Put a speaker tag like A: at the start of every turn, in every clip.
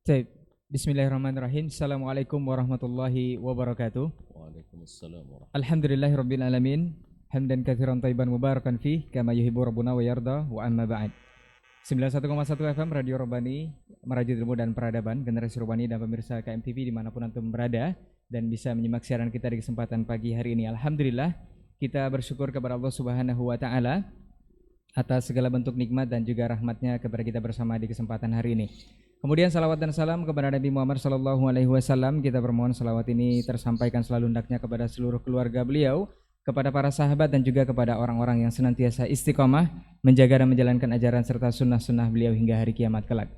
A: Baik. Bismillahirrahmanirrahim. Assalamualaikum warahmatullahi wabarakatuh.
B: Waalaikumsalam warahmatullahi
A: Alhamdulillahirabbil alamin. Hamdan katsiran thayyiban mubarakan fih kama yuhibbu rabbuna wa yarda wa amma ba'd. 91,1 FM Radio Robani, merajut ilmu dan peradaban, generasi Robani dan pemirsa KMTV dimanapun antum berada dan bisa menyimak siaran kita di kesempatan pagi hari ini. Alhamdulillah, kita bersyukur kepada Allah Subhanahu wa taala atas segala bentuk nikmat dan juga rahmatnya kepada kita bersama di kesempatan hari ini. Kemudian salawat dan salam kepada Nabi Muhammad SAW. Kita bermohon salawat ini tersampaikan selalu hendaknya kepada seluruh keluarga beliau, kepada para sahabat dan juga kepada orang-orang yang senantiasa istiqomah menjaga dan menjalankan ajaran serta sunnah-sunnah beliau hingga hari kiamat kelak.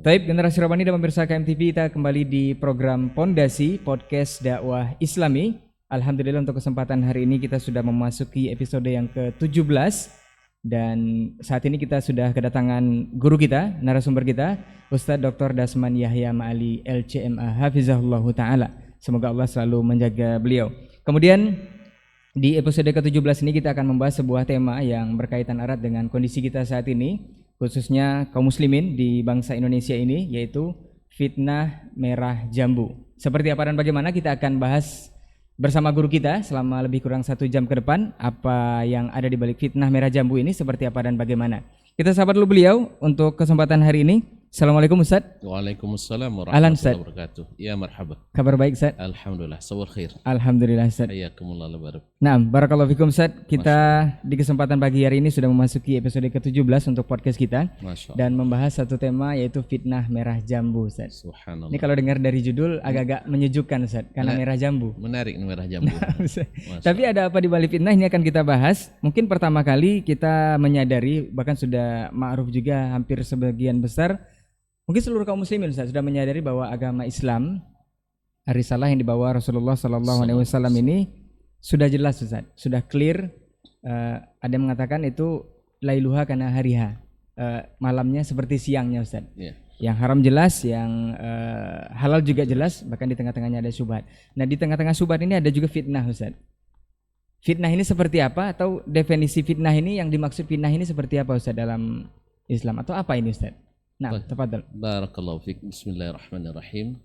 A: Taib generasi Robani dan pemirsa KMTV, kita kembali di program Pondasi Podcast Dakwah Islami. Alhamdulillah untuk kesempatan hari ini kita sudah memasuki episode yang ke-17. Dan saat ini kita sudah kedatangan guru kita, narasumber kita, Ustadz Dr. Dasman Yahya Ma'ali LCMA Hafizahullah Ta'ala. Semoga Allah selalu menjaga beliau. Kemudian di episode ke-17 ini kita akan membahas sebuah tema yang berkaitan erat dengan kondisi kita saat ini, khususnya kaum muslimin di bangsa Indonesia ini, yaitu fitnah merah jambu. Seperti apa dan bagaimana kita akan bahas bersama guru kita selama lebih kurang 1 jam ke depan, apa yang ada di balik fitnah merah jambu ini seperti apa dan bagaimana. Kita sapa dulu beliau untuk kesempatan hari ini. Assalamualaikum Ustaz.
B: Waalaikumsalam
A: Ahlan,
B: warahmatullahi
A: Ustaz.
B: wabarakatuh. Ya marhaba.
A: Kabar baik Ustaz?
B: Alhamdulillah, sawal khair.
A: Alhamdulillah Ustaz.
B: Hayyakumullah labarab.
A: Nah, barakallahu fikum Ustaz. Kita di kesempatan pagi hari ini sudah memasuki episode ke-17 untuk podcast kita
B: Masya Allah.
A: dan membahas satu tema yaitu fitnah merah jambu Ustaz. Ini
B: Subhanallah.
A: kalau dengar dari judul agak-agak menyejukkan Ustaz, karena merah jambu.
B: Menarik nih merah jambu.
A: Tapi ada apa di balik fitnah ini akan kita bahas. Mungkin pertama kali kita menyadari, bahkan sudah ma'ruf juga hampir sebagian besar, mungkin seluruh kaum muslimin Ustaz, sudah menyadari bahwa agama Islam, risalah yang dibawa Rasulullah SAW ini sudah jelas Ustaz, sudah clear. Ada yang mengatakan itu lailuha kana hariha, malamnya seperti siangnya Ustaz.
B: Ya.
A: Yang haram jelas, yang halal juga jelas, bahkan di tengah-tengahnya ada syubhat. Nah, di tengah-tengah syubhat ini ada juga fitnah Ustaz. Fitnah ini seperti apa, atau definisi fitnah ini, yang dimaksud fitnah ini seperti apa Ustaz dalam Islam, atau apa ini Ustaz? Nah, tafadhal.
B: Barakallahu fiik. Bismillahirrahmanirrahim.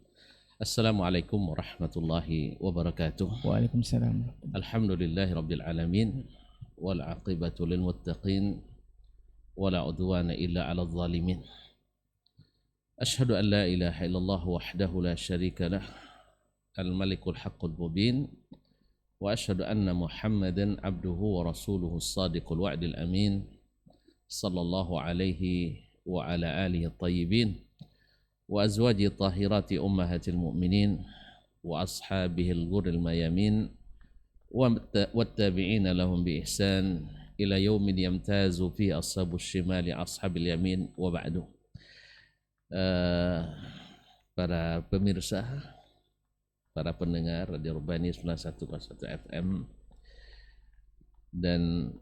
B: Assalamualaikum warahmatullahi wabarakatuh.
A: Waalaikumsalam.
B: Alhamdulillahi rabbil alamin wal aqibatu lil muttaqin wala udwana illa 'alal zalimin. Ashhadu an la ilaha illallah wahdahu la syarika lah, al-malikul haqqul mubin, wa ashhadu anna Muhammadan abduhu wa rasuluhu as-sadiqul wa'dil amin, sallallahu alaihi wa ala alihi at-tayyibin wa azwaji tahirati ummahatil mu'minin wa ashabihi al-ghurril mayamin wattabi'ina lahum bi ihsan ila yaumin yamtazu fi ashabus shimali ashabil yamin wa ba'du. Para pemirsa, para pendengar Radio Robani 91,1 FM, dan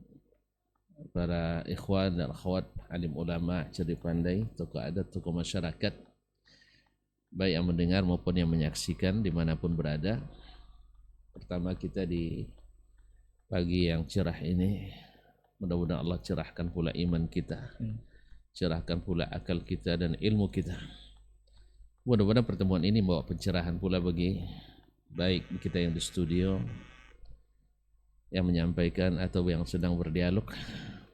B: para ikhwan dan akhwat alim ulama, cerdik pandai, tokoh adat, tokoh masyarakat, baik yang mendengar maupun yang menyaksikan dimanapun berada. Pertama, kita di pagi yang cerah ini, mudah-mudahan Allah cerahkan pula iman kita, cerahkan pula akal kita dan ilmu kita. Mudah-mudahan pertemuan ini membawa pencerahan pula bagi baik kita yang di studio, yang menyampaikan atau yang sedang berdialog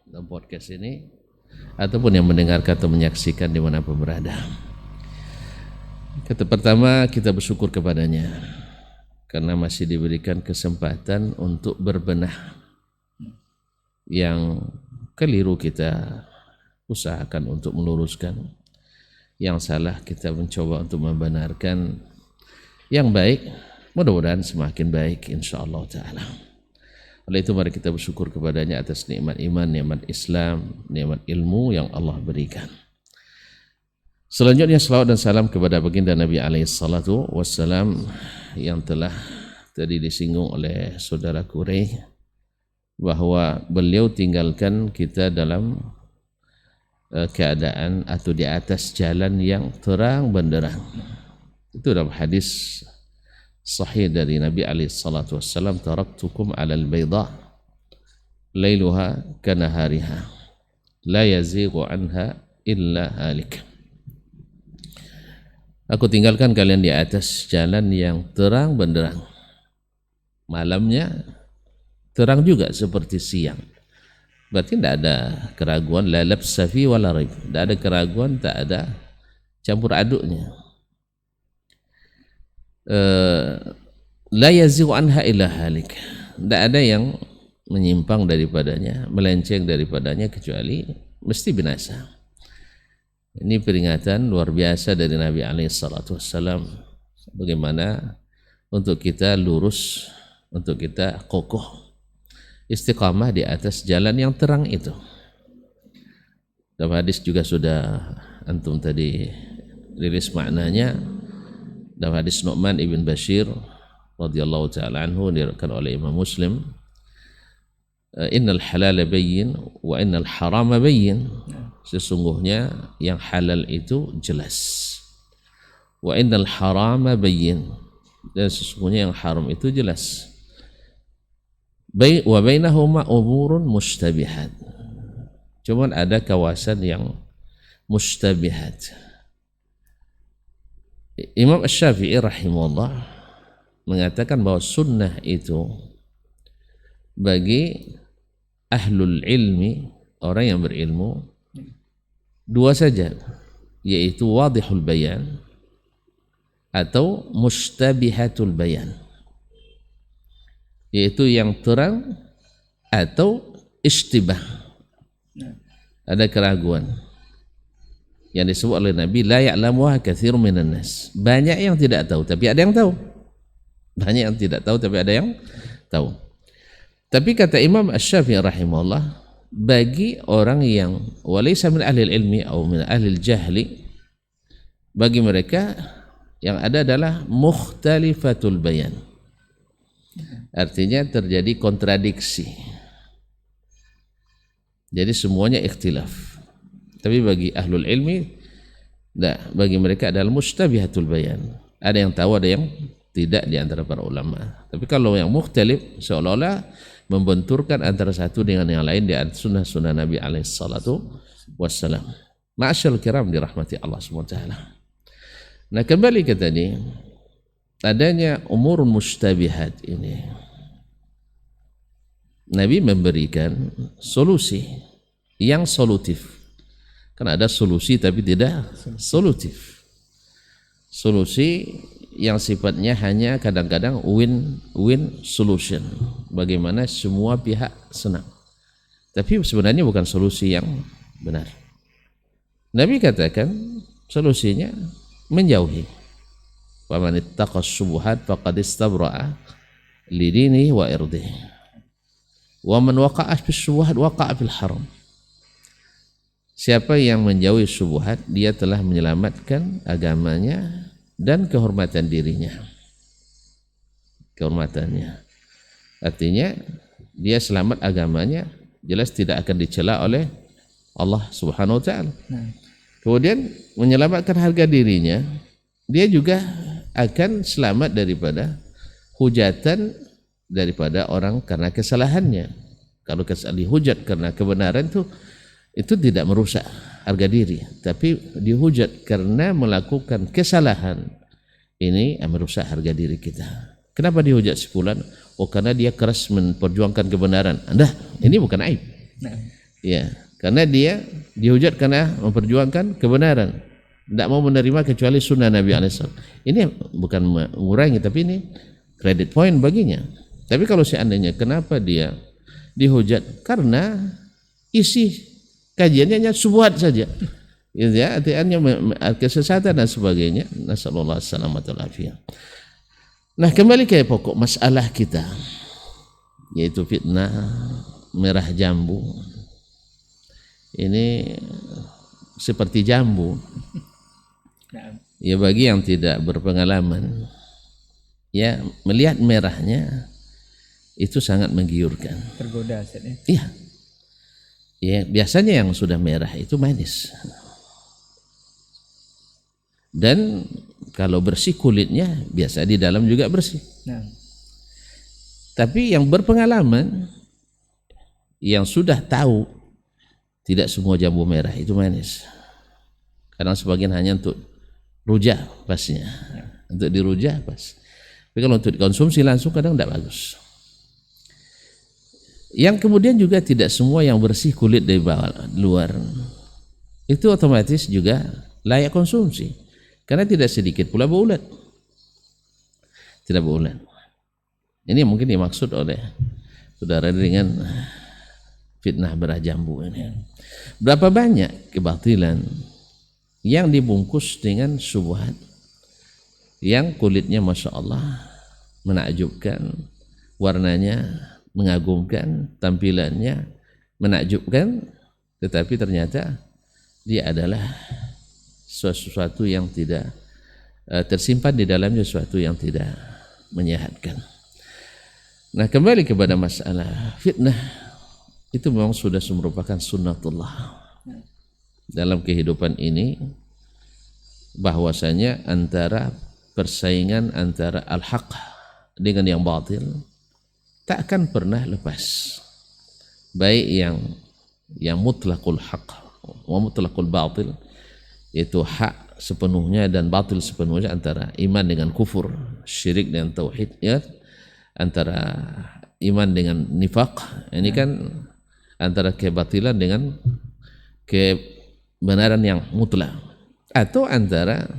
B: dalam podcast ini, ataupun yang mendengarkan atau menyaksikan dimanapun berada. Kata pertama, kita bersyukur kepadanya karena masih diberikan kesempatan untuk berbenah. Yang keliru kita usahakan untuk meluruskan, yang salah kita mencoba untuk membenarkan, yang baik mudah-mudahan semakin baik insyaallah ta'ala. Oleh itu mari kita bersyukur kepadanya atas nikmat iman, nikmat Islam, nikmat ilmu yang Allah berikan. Selanjutnya salawat dan salam kepada baginda Nabi alaihi salatu wassalam yang telah tadi disinggung oleh saudara Kurey, bahwa beliau tinggalkan kita dalam keadaan atau di atas jalan yang terang benderang. Itu dalam hadis sahih dari Nabi alaihi salatu wassalam, taraktukum alal bayda lailuha kanahariha la yazighu anha illa halik. Aku tinggalkan kalian di atas jalan yang terang benderang. Malamnya terang juga seperti siang. Berarti tidak ada keraguan, la labsa fi wala raib. Tidak ada keraguan, tak ada campur aduknya. La yazighu anha illa halik. Tidak ada yang menyimpang daripadanya, melenceng daripadanya kecuali mesti binasa. Ini peringatan luar biasa dari Nabi SAW. Bagaimana untuk kita lurus, untuk kita kokoh, istiqamah di atas jalan yang terang itu. Dalam hadis juga sudah antum tadi rilis maknanya. Dalam hadis Nu'man ibn Bashir radhiyallahu ta'ala anhu diriwayatkan oleh Imam Muslim, innal halala bayyin wa innal harama bayyin. Sesungguhnya yang halal itu jelas, wa innal harama bayyin, dan sesungguhnya yang haram itu jelas. Wa bainahuma umurun mustabihat, cuman ada kawasan yang mustabihat. Imam Asy-Syafi'i rahimahullah mengatakan bahwa sunnah itu bagi ahlul ilmi, orang yang berilmu, dua saja, yaitu wadihul bayan atau mustabihatul bayan, yaitu yang terang atau istibah, ada keraguan. Yang disebut oleh Nabi, la ya'lamuha katsirun minan nas, banyak yang tidak tahu tapi ada yang tahu. Banyak yang tidak tahu tapi ada yang tahu. Tapi kata Imam Asy-Syafi'i rahimahullah, bagi orang yang walaysa min ahli ilmi atau min ahli jahli, bagi mereka yang ada adalah mukhtalifatul bayan, artinya terjadi kontradiksi, jadi semuanya ikhtilaf. Tapi bagi ahlul ilmi, bagi mereka adalah mustabihatul bayan, ada yang tahu ada yang tidak di antara para ulama. Tapi kalau yang mukhtalif seolah-olah membenturkan antara satu dengan yang lain di sunnah-sunnah Nabi SAW. Ma'asyarul kiram dirahmati Allah SWT. Nah, kembali ke tadi, adanya umur mustabihat ini, Nabi memberikan solusi yang solutif. Kan ada solusi tapi tidak solutif. Solusi yang sifatnya hanya kadang-kadang win-win solution, bagaimana semua pihak senang, tapi sebenarnya bukan solusi yang benar. Nabi katakan solusinya menjauhi. Faman ittaqas syubuhat faqad istabra'a lidinihi wa irdihi wa man waqa'a fis syubuhat waqa'a fil haram. Siapa yang menjauhi syubhat, dia telah menyelamatkan agamanya dan kehormatan dirinya, kehormatannya. Artinya dia selamat agamanya, jelas tidak akan dicela oleh Allah Subhanahu wa taala. Kemudian menyelamatkan harga dirinya, dia juga akan selamat daripada hujatan daripada orang karena kesalahannya. Kalau dihujat karena kebenaran itu tidak merusak harga diri, tapi dihujat karena melakukan kesalahan, ini merusak harga diri kita. Kenapa dihujat sebulan? Oh, karena dia keras memperjuangkan kebenaran. Anda, ini bukan aib. Ya, karena dia dihujat karena memperjuangkan kebenaran, tidak mau menerima kecuali sunnah Nabi SAW. Ini bukan mengurangi, tapi ini credit point baginya. Tapi kalau seandainya kenapa dia dihujat? Karena isi kajiannya hanya syubhat saja, ya, artinya kesesatan dan sebagainya. Nasallallahu alaihi wasallam. Nah, kembali ke pokok masalah kita, yaitu fitnah merah jambu. Ini seperti jambu, ya, bagi yang tidak berpengalaman, ya, melihat merahnya itu sangat menggiurkan,
A: tergoda ya.
B: Iya. Ya, biasanya yang sudah merah itu manis. Dan kalau bersih kulitnya, biasa di dalam juga bersih. Tapi yang berpengalaman, yang sudah tahu, tidak semua jambu merah itu manis. Kadang sebagian hanya untuk rujak pasnya. Untuk dirujak pas. Tapi kalau untuk dikonsumsi langsung kadang tidak bagus. Yang kemudian juga tidak semua yang bersih kulit dari bawah luar itu otomatis juga layak konsumsi, karena tidak sedikit pula baulat. Tidak baulat. Ini mungkin dimaksud oleh saudara dengan fitnah beras jambu ini. Berapa banyak kebatilan yang dibungkus dengan syubhat yang kulitnya masya Allah menakjubkan, warnanya mengagumkan, tampilannya menakjubkan, tetapi ternyata dia adalah sesuatu yang tidak tersimpan di dalamnya, sesuatu yang tidak menyehatkan. Nah, kembali kepada masalah fitnah, itu memang sudah merupakan sunnatullah dalam kehidupan ini, bahwasanya antara persaingan antara al-haq dengan yang batil tak akan pernah lepas, baik yang mutlaqul haq wa mutlaqul batil, yaitu hak sepenuhnya dan batil sepenuhnya, antara iman dengan kufur, syirik dengan tauhid, ya, antara iman dengan nifaq, ini kan antara kebatilan dengan kebenaran yang mutlak, atau antara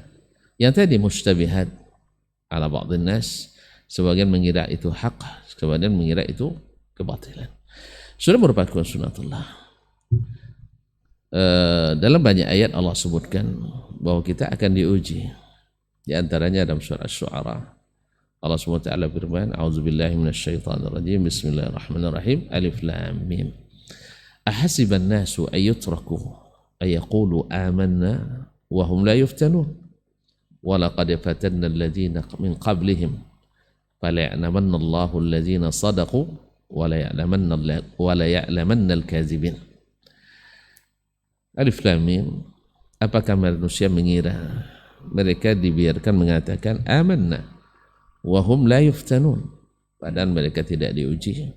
B: yang tadi mustabihat ala ba'dhin nas, sebagian mengira itu hak, sebagian mengira itu kebatilan. Sudah merupakan sunnatullah. Dalam banyak ayat Allah sebutkan bahwa kita akan diuji. Di antaranya dalam surah Asy-Syu'ara, Allah SWT berfirman, a'udzubillahi minasyaitonirrajim, bismillahirrahmanirrahim, alif lam mim, ahasiban nasu ayyutraku ayyaqulu amanna wa hum la yuftanun wa laqad fatanna alladhina min qablihim fala ya'lamanna Allahu alladhina sadaqu wa la ya'lamanna al-kadzibin. Alif lam mim. Apakah manusia mengira mereka dibiarkan mengatakan amanna wa hum la yuftanun, padahal mereka tidak diuji.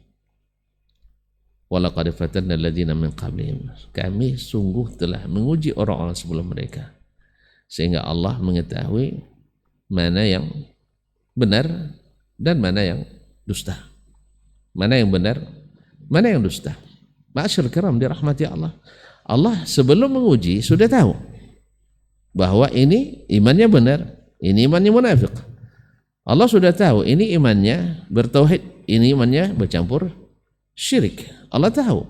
B: Wa laqad fatanna alladhina min qablihim, kami sungguh telah menguji orang-orang sebelum mereka, sehingga Allah mengetahui mana yang benar dan mana yang dusta, mana yang benar, mana yang dusta. Ma'asyar kiram dirahmati Allah, Allah sebelum menguji sudah tahu bahwa ini imannya benar, ini imannya munafik. Allah sudah tahu ini imannya bertauhid, ini imannya bercampur syirik. Allah tahu.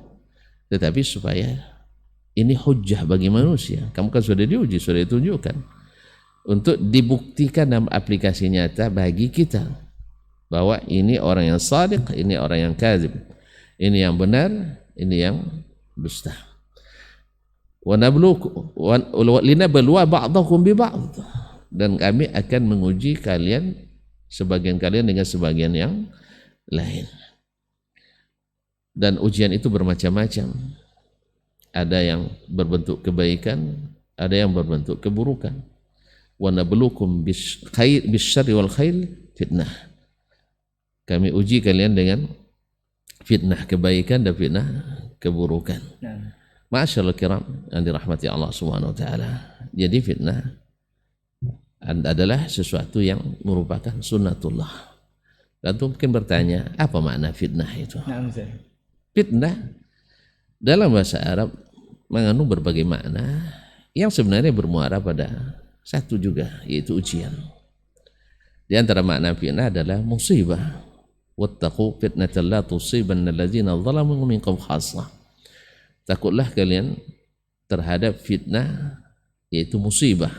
B: Tetapi supaya ini hujjah bagi manusia, kamu kan sudah diuji, sudah ditunjukkan, untuk dibuktikan dalam aplikasi nyata bagi kita bahwa ini orang yang shadiq, ini orang yang kadzib, ini yang benar, ini yang dusta. Wa linabluwa ba'dakum bi ba'd, dan kami akan menguji kalian, sebagian kalian dengan sebagian yang lain. Dan ujian itu bermacam-macam, ada yang berbentuk kebaikan, ada yang berbentuk keburukan. Wa nabluukum bisyarri wal khair fitnah, kami uji kalian dengan fitnah kebaikan dan fitnah keburukan. Ma'asyarul kiram yang dirahmati Allah Subhanahu wa taala. Jadi fitnah adalah sesuatu yang merupakan sunnatullah. Dan itu mungkin bertanya, apa makna fitnah itu? Fitnah dalam bahasa Arab mengandung berbagai makna yang sebenarnya bermuara pada satu juga, yaitu ujian. Di antara makna fitnah adalah musibah. Wattaqu fitnatan la tusibanna alladzina zalamu minkum khassah. Takutlah kalian terhadap fitnah, yaitu musibah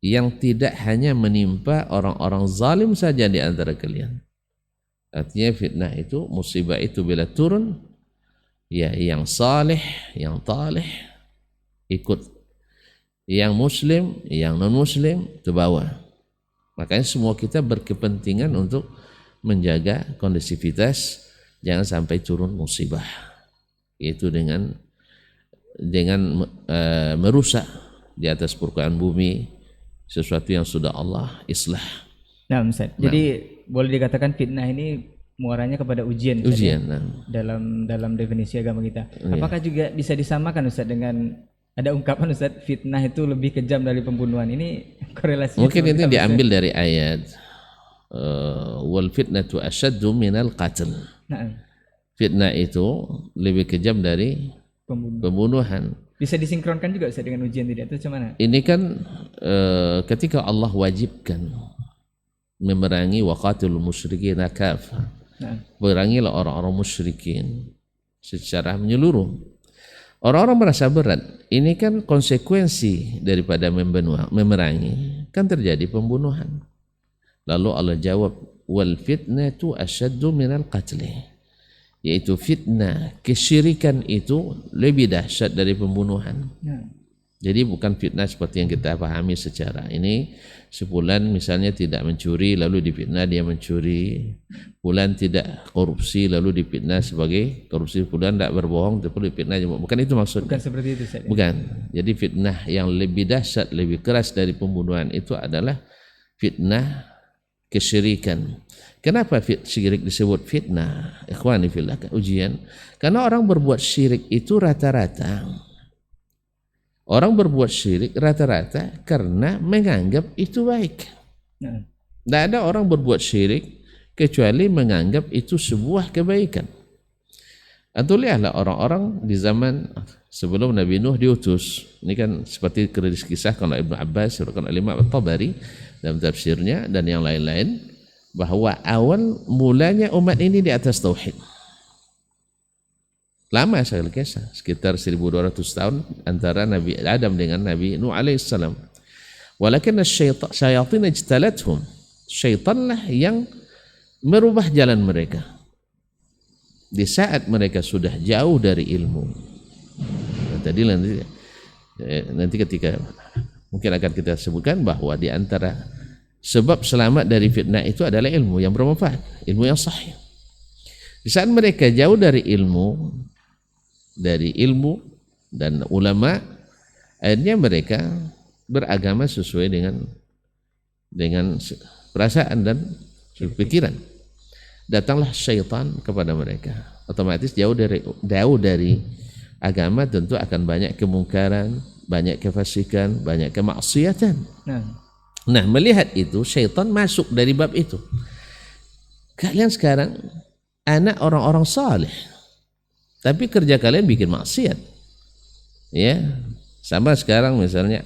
B: yang tidak hanya menimpa orang-orang zalim saja di antara kalian. Artinya fitnah itu, musibah itu bila turun, ya yang saleh, yang taleh ikut, yang muslim, yang non muslim terbawa. Makanya semua kita berkepentingan untuk menjaga kondisivitas, jangan sampai turun musibah, yaitu dengan merusak di atas permukaan bumi sesuatu yang sudah Allah islah.
A: Nah, Ustaz. Jadi boleh dikatakan fitnah ini muaranya kepada ujian.
B: Ujian.
A: Dalam definisi agama kita. Apakah juga bisa disamakan Ustaz dengan ada ungkapan Ustaz, fitnah itu lebih kejam dari pembunuhan. Ini korelasinya
B: Mungkin
A: seperti
B: itu
A: apa, Ustaz?
B: diambil dari ayat wal fitnatu asyaddu minal qatl.
A: Nah,
B: Fitnah itu lebih kejam dari
A: pembunuh.
B: pembunuhan.
A: Bisa disinkronkan juga Ustaz dengan ujian tidak? Itu cuman
B: Ini kan ketika Allah wajibkan memerangi waqatilul musyrikin kafah.
A: nah,
B: Perangilah orang-orang musyrikin secara menyeluruh. Orang-orang merasa berat. Ini kan konsekuensi daripada memerangi. Kan terjadi pembunuhan. Lalu Allah jawab, wal fitnatu asyaddu minal qatli. Yaitu fitnah, kesyirikan itu lebih dahsyat dari pembunuhan.
A: nah.
B: Jadi bukan fitnah seperti yang kita pahami secara ini. Sebulan misalnya tidak mencuri lalu difitnah dia mencuri. Bulan tidak korupsi lalu difitnah sebagai korupsi. Bulan tidak berbohong tapi difitnah. Bukan itu maksudnya.
A: Bukan seperti itu Ustaz.
B: Bukan. Jadi fitnah yang lebih dahsyat, lebih keras dari pembunuhan itu adalah fitnah kesyirikan. Kenapa syirik disebut fitnah? Ikhwani fillah, ujian. Karena orang berbuat syirik itu rata-rata karena menganggap itu baik.
A: Nah,
B: Tidak ada orang berbuat syirik kecuali menganggap itu sebuah kebaikan. Atau lihatlah orang-orang di zaman sebelum Nabi Nuh diutus. Ini kan seperti kisahkan oleh Ibnu Abbas, disebutkan oleh Imam At-Tabari dalam tafsirnya dan yang lain-lain, bahwa awal mulanya umat ini di atas tauhid. Lama sekali kisah, sekitar 1200 tahun antara Nabi Adam dengan Nabi Nuh alaihissalam. Walakin syayatin ijtalathum. Syaitanlah yang merubah jalan mereka. Di saat mereka sudah jauh dari ilmu. Nah, tadi nanti ketika mungkin akan kita sebutkan bahwa di antara sebab selamat dari fitnah itu adalah ilmu yang bermanfaat, ilmu yang sahih. Di saat mereka jauh dari ilmu dan ulama, akhirnya mereka beragama sesuai dengan perasaan dan pikiran. Datanglah syaitan kepada mereka. Otomatis jauh dari agama tentu akan banyak kemungkaran, banyak kefasikan, banyak kemaksiatan. Nah, melihat itu syaitan masuk dari bab itu. Kalian sekarang anak orang-orang saleh, tapi kerja kalian bikin maksiat. Ya, sama sekarang misalnya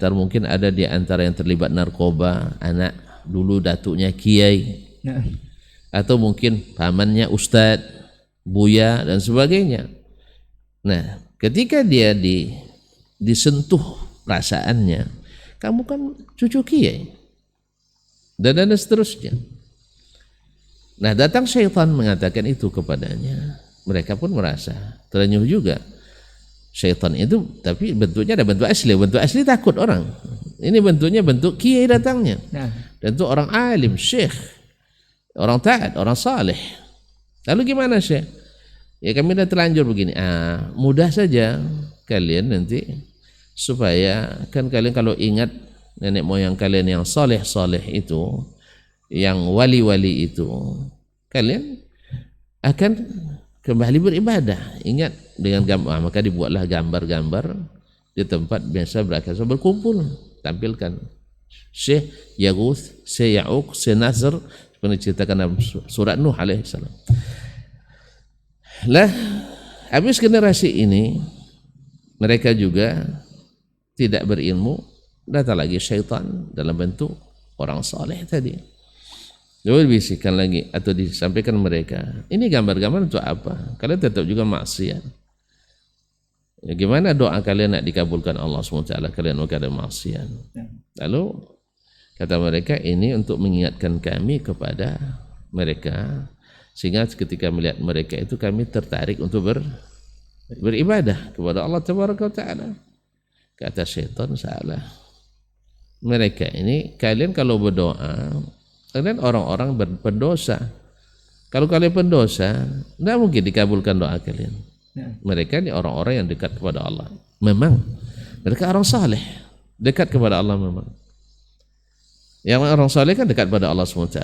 B: mungkin ada di antara yang terlibat narkoba, anak dulu datuknya kiai. Atau mungkin pamannya ustadz, buya dan sebagainya. Nah, ketika dia disentuh perasaannya, kamu kan cucu kiai dan seterusnya. Nah, datang syaitan mengatakan itu kepadanya. Mereka pun merasa terenyuh juga. Syaitan itu tapi bentuknya ada bentuk asli. Bentuk asli takut orang. Ini bentuknya bentuk kiai datangnya. Dan itu orang alim, syekh, orang taat, orang saleh. Lalu gimana syekh? Ya kami dah terlanjur begini. Mudah saja kalian nanti supaya kan kalian kalau ingat nenek moyang kalian yang saleh-saleh itu, yang wali-wali itu, kalian akan kembali beribadah. Ingat dengan gambar, maka dibuatlah gambar-gambar di tempat biasa mereka berkumpul, tampilkan Syekh Yaguth, Syekh Ya'uq, Syekh Nasr, seperti diceritakan dalam surat Nuh alaihissalam. Lah, habis generasi ini mereka juga tidak berilmu, datang lagi syaitan dalam bentuk orang saleh tadi. Lalu dibisikkan lagi atau disampaikan mereka, ini gambar-gambar untuk apa? Kalian tetap juga maksiat. Ya, gimana doa kalian nak dikabulkan Allah SWT? Kalian mau ada maksiat. Lalu kata mereka, ini untuk mengingatkan kami kepada mereka, sehingga ketika melihat mereka itu kami tertarik untuk beribadah kepada Allah Taala. Kata syaitan, salah. Mereka ini, kalian kalau berdoa, kalian orang-orang pendosa. Kalau kalian pendosa, tidak mungkin dikabulkan doa kalian. Mereka ini orang-orang yang dekat kepada Allah. Memang mereka orang saleh, dekat kepada Allah memang. Yang orang saleh kan dekat kepada Allah SWT.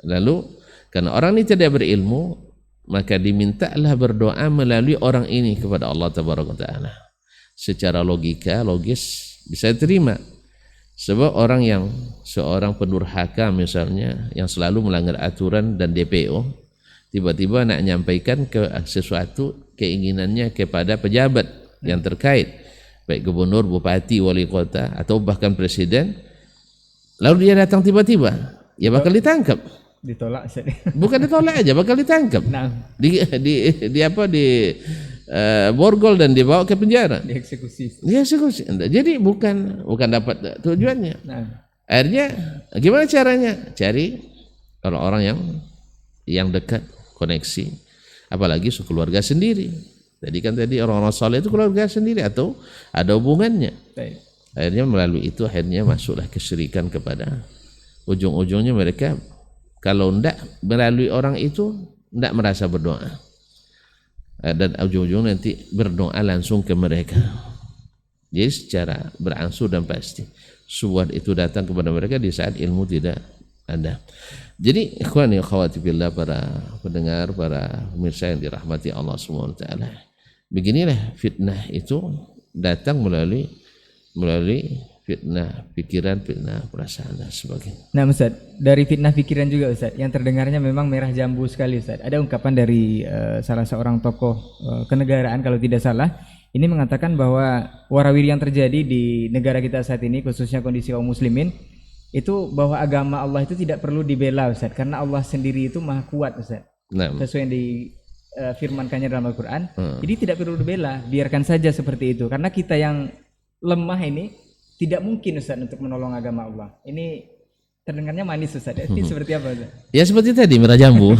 B: Lalu karena orang ini tidak berilmu, maka dimintalah berdoa melalui orang ini kepada Allah Taala. secara logis bisa terima. Sebab seorang pendurhaka misalnya yang selalu melanggar aturan dan DPO, tiba-tiba nak menyampaikan sesuatu keinginannya kepada pejabat yang terkait, baik gubernur, bupati, wali kota atau bahkan presiden, lalu dia datang tiba-tiba, ya bakal ditangkap.
A: Ditolak Ustaz.
B: Bukan ditolak aja, bakal ditangkap.
A: Nah,
B: Borgol dan dibawa ke penjara.
A: dieksekusi.
B: Dieksekusi. Jadi bukan dapat tujuannya.
A: Nah,
B: Akhirnya gimana caranya? Cari orang-orang yang dekat, koneksi, apalagi sekeluarga sendiri. Tadi orang-orang saleh itu keluarga sendiri atau ada hubungannya.
A: baik.
B: Akhirnya melalui itu masuklah kesyirikan kepada ujung-ujungnya mereka kalau tidak melalui orang itu tidak merasa berdoa. Dan ujung-ujung nanti berdoa langsung ke mereka. Jadi secara berangsur dan pasti subuhat itu datang kepada mereka di saat ilmu tidak ada. Jadi ikhwani akhwati fillah, para pendengar, para pemirsa yang dirahmati Allah Subhanahu wa taala. Beginilah fitnah itu datang melalui fitnah pikiran, fitnah perasaan dan sebagainya.
A: Nah Ustaz, dari fitnah pikiran juga Ustaz, yang terdengarnya memang merah jambu sekali Ustaz. Ada ungkapan dari salah seorang tokoh kenegaraan kalau tidak salah, ini mengatakan bahwa warawiri yang terjadi di negara kita saat ini, khususnya kondisi kaum muslimin, itu bahwa agama Allah itu tidak perlu dibela Ustaz, karena Allah sendiri itu maha kuat Ustaz.
B: Nah,
A: Sesuai yang difirmankannya dalam Al-Quran. Jadi tidak perlu dibela, biarkan saja seperti itu. Karena kita yang lemah ini tidak mungkin Ustaz untuk menolong agama Allah. Ini terdengarnya manis Ustaz. Ini seperti apa Ustaz?
B: ya seperti tadi merah jambu.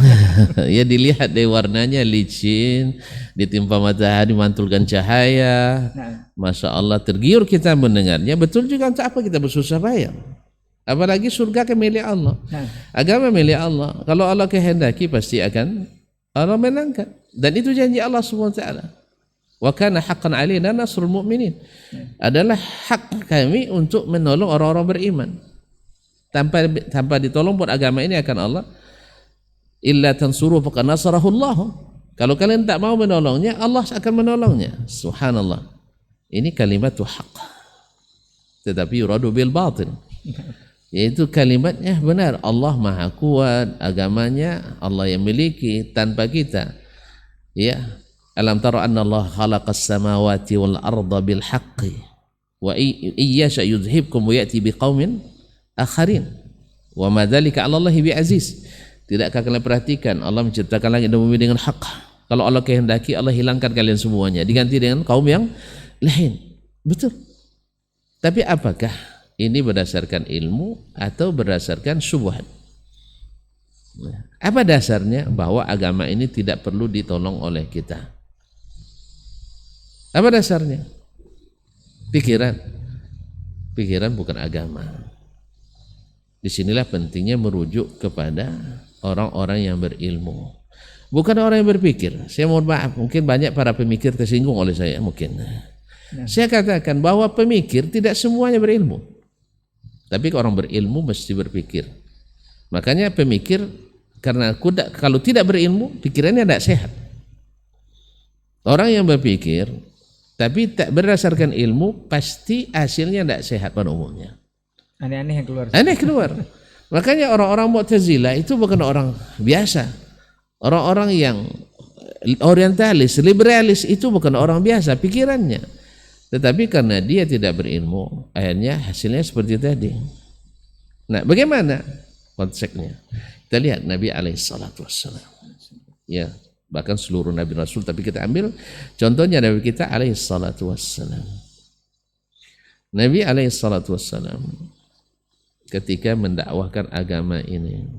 B: Ya dilihat dari warnanya licin, ditimpa matahari mantulkan cahaya.
A: Nah,
B: Masya Allah, tergiur kita mendengarnya. Betul juga, untuk apa kita bersusah payah? Apalagi surga ke milik Allah.
A: nah,
B: Agama milik Allah. Kalau Allah kehendaki pasti akan Allah menangkan. Dan itu janji Allah Subhanahu wa taala. Wa kana haqqan 'alaina nasrul mu'minin. Adalah hak kami untuk menolong orang-orang beriman. Tanpa ditolong pun agama ini akan Allah. Illa tansuru faqad nasarahu Allah. Kalau kalian tak mau menolongnya, Allah akan menolongnya. Subhanallah. Ini kalimatu haqq. Tetapi yuradu bil batil. Yaitu kalimatnya benar. Allah maha kuat, agamanya Allah yang miliki tanpa kita. Ya. Alam tara anna Allah khalaqas samawati wal arda bil haqqi wa iyyasha yudhibkum wa ya'ti biqaumin akharin wa ma dzalika 'ala Allah bi aziz. Tidakkah kalian perhatikan Allah menciptakan langit dan bumi dengan hak? Kalau Allah kehendaki Allah hilangkan kalian semuanya, diganti dengan kaum yang lain. Betul. Tapi apakah ini berdasarkan ilmu atau berdasarkan syubhat? Apa dasarnya bahwa agama ini tidak perlu ditolong oleh kita? Apa dasarnya? Pikiran. Pikiran bukan agama. Disinilah pentingnya merujuk kepada orang-orang yang berilmu, bukan orang yang berpikir. Saya mohon maaf, mungkin banyak para pemikir tersinggung oleh saya mungkin. Saya katakan bahwa pemikir tidak semuanya berilmu, tapi orang berilmu mesti berpikir. Makanya pemikir, karena kalau tidak berilmu pikirannya tidak sehat. Orang yang berpikir tapi tak berdasarkan ilmu pasti hasilnya tidak sehat pada umumnya.
A: aneh-aneh yang keluar.
B: Aneh keluar. Makanya orang-orang Mu'tazilah itu bukan orang biasa. Orang-orang yang orientalis, liberalis itu bukan orang biasa pikirannya. Tetapi karena dia tidak berilmu, akhirnya hasilnya seperti tadi. Nah, bagaimana konteksnya? Kita lihat Nabi alaihissalatu wassalam. Ya, bahkan seluruh Nabi Rasul, tapi kita ambil contohnya Nabi kita alaihissalatu wassalam. Nabi alaihissalatu wassalam ketika mendakwahkan agama ini,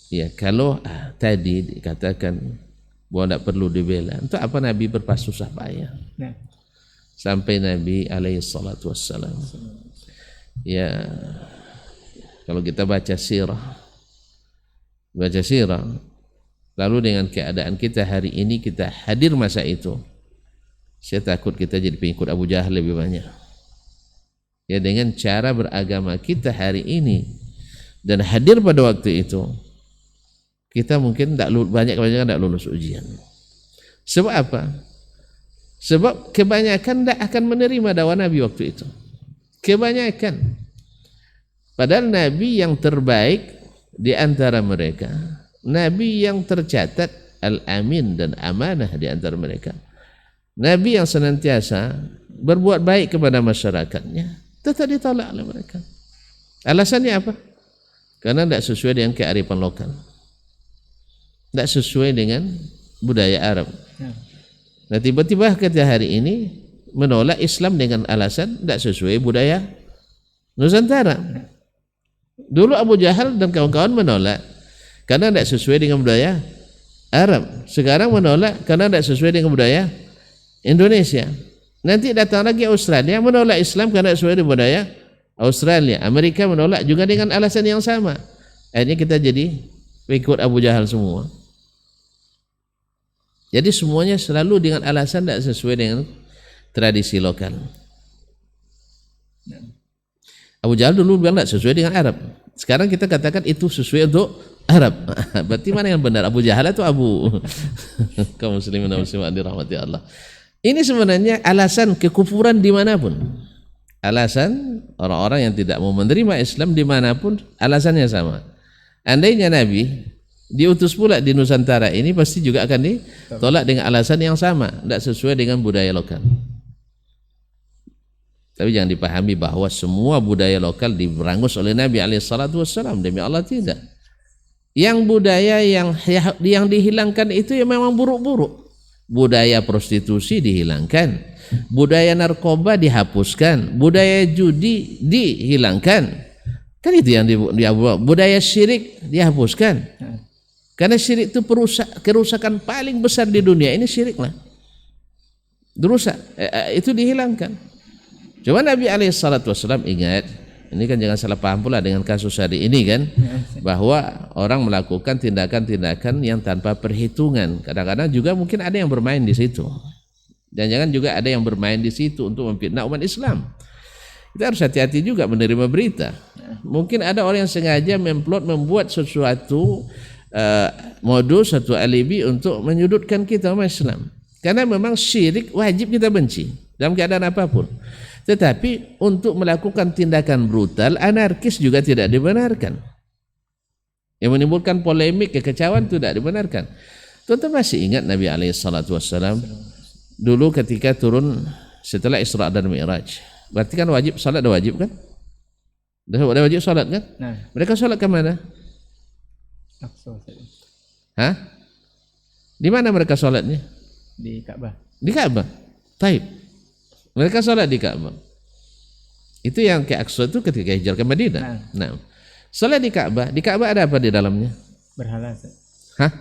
B: ya kalau tadi dikatakan bahwa tidak perlu dibela, untuk apa Nabi bersusah payah?
A: Nah,
B: Sampai Nabi alaihissalatu wassalam, ya kalau kita baca sirah, lalu dengan keadaan kita hari ini, kita hadir masa itu, saya takut kita jadi pengikut Abu Jahal lebih banyak. Ya, dengan cara beragama kita hari ini dan hadir pada waktu itu, kita mungkin tidak lulus ujian. Sebab apa? Sebab kebanyakan tidak akan menerima dakwah Nabi waktu itu. Kebanyakan. Padahal Nabi yang terbaik di antara mereka, Nabi yang tercatat al-amin dan amanah di antara mereka, Nabi yang senantiasa berbuat baik kepada masyarakatnya, tetap ditolak oleh mereka. Alasannya apa? Karena tidak sesuai dengan kearifan lokal, tidak sesuai dengan budaya Arab. Nah, tiba-tiba kita hari ini menolak Islam dengan alasan tidak sesuai budaya Nusantara. Dulu Abu Jahal dan kawan-kawan menolak karena tidak sesuai dengan budaya Arab. Sekarang menolak karena tidak sesuai dengan budaya Indonesia. Nanti datang lagi Australia menolak Islam karena sesuai dengan budaya Australia. Amerika menolak juga dengan alasan yang sama. Akhirnya kita jadi ikut Abu Jahal semua. Jadi semuanya selalu dengan alasan tidak sesuai dengan tradisi lokal. Abu Jahal dulu bilang tidak sesuai dengan Arab. Sekarang kita katakan itu sesuai untuk Arab. Berarti mana yang benar? Abu Jahal atau Abu? Kaum muslimin dan muslimat dirahmati Allah. Ini sebenarnya alasan kekufuran dimanapun. Alasan orang-orang yang tidak mau menerima Islam dimanapun alasannya sama. Andainya Nabi diutus pula di Nusantara ini pasti juga akan ditolak dengan alasan yang sama, tidak sesuai dengan budaya lokal. Tapi jangan dipahami bahwa semua budaya lokal diberangus oleh Nabi SAW. Demi Allah tidak. Yang budaya yang dihilangkan itu ya memang buruk-buruk. Budaya prostitusi dihilangkan, budaya narkoba dihapuskan, budaya judi dihilangkan. Kan itu yang budaya syirik dihapuskan. Karena syirik itu kerusakan paling besar di dunia ini, syirik lah. Dosa itu dihilangkan. Cuma Nabi SAW ingat, ini kan jangan salah paham pula dengan kasus hari ini kan, bahwa orang melakukan tindakan-tindakan yang tanpa perhitungan. Kadang-kadang juga mungkin ada yang bermain di situ. Dan jangan juga ada yang bermain di situ untuk memfitnah umat Islam. Kita harus hati-hati juga menerima berita. Mungkin ada orang yang sengaja membuat sesuatu modus, satu alibi untuk menyudutkan kita umat Islam. Karena memang syirik wajib kita benci dalam keadaan apapun. Tetapi untuk melakukan tindakan brutal, anarkis juga tidak dibenarkan. Yang menimbulkan polemik, kekecauan tidak dibenarkan. Tuan-tuan masih ingat Nabi SAW dulu ketika turun setelah Isra dan Mi'raj. Berarti kan wajib, salat dah wajib kan? Dah wajib salat kan? Nah. Mereka salat ke mana? Hah? Di mana mereka salatnya?
A: Di Ka'bah.
B: Di Ka'bah. Taib. Mereka sholat di Ka'bah. Itu yang ke Aqsa itu ketika hijrah ke Madinah. Nah, sholat di Ka'bah ada apa di dalamnya?
A: Berhala.
B: Hah?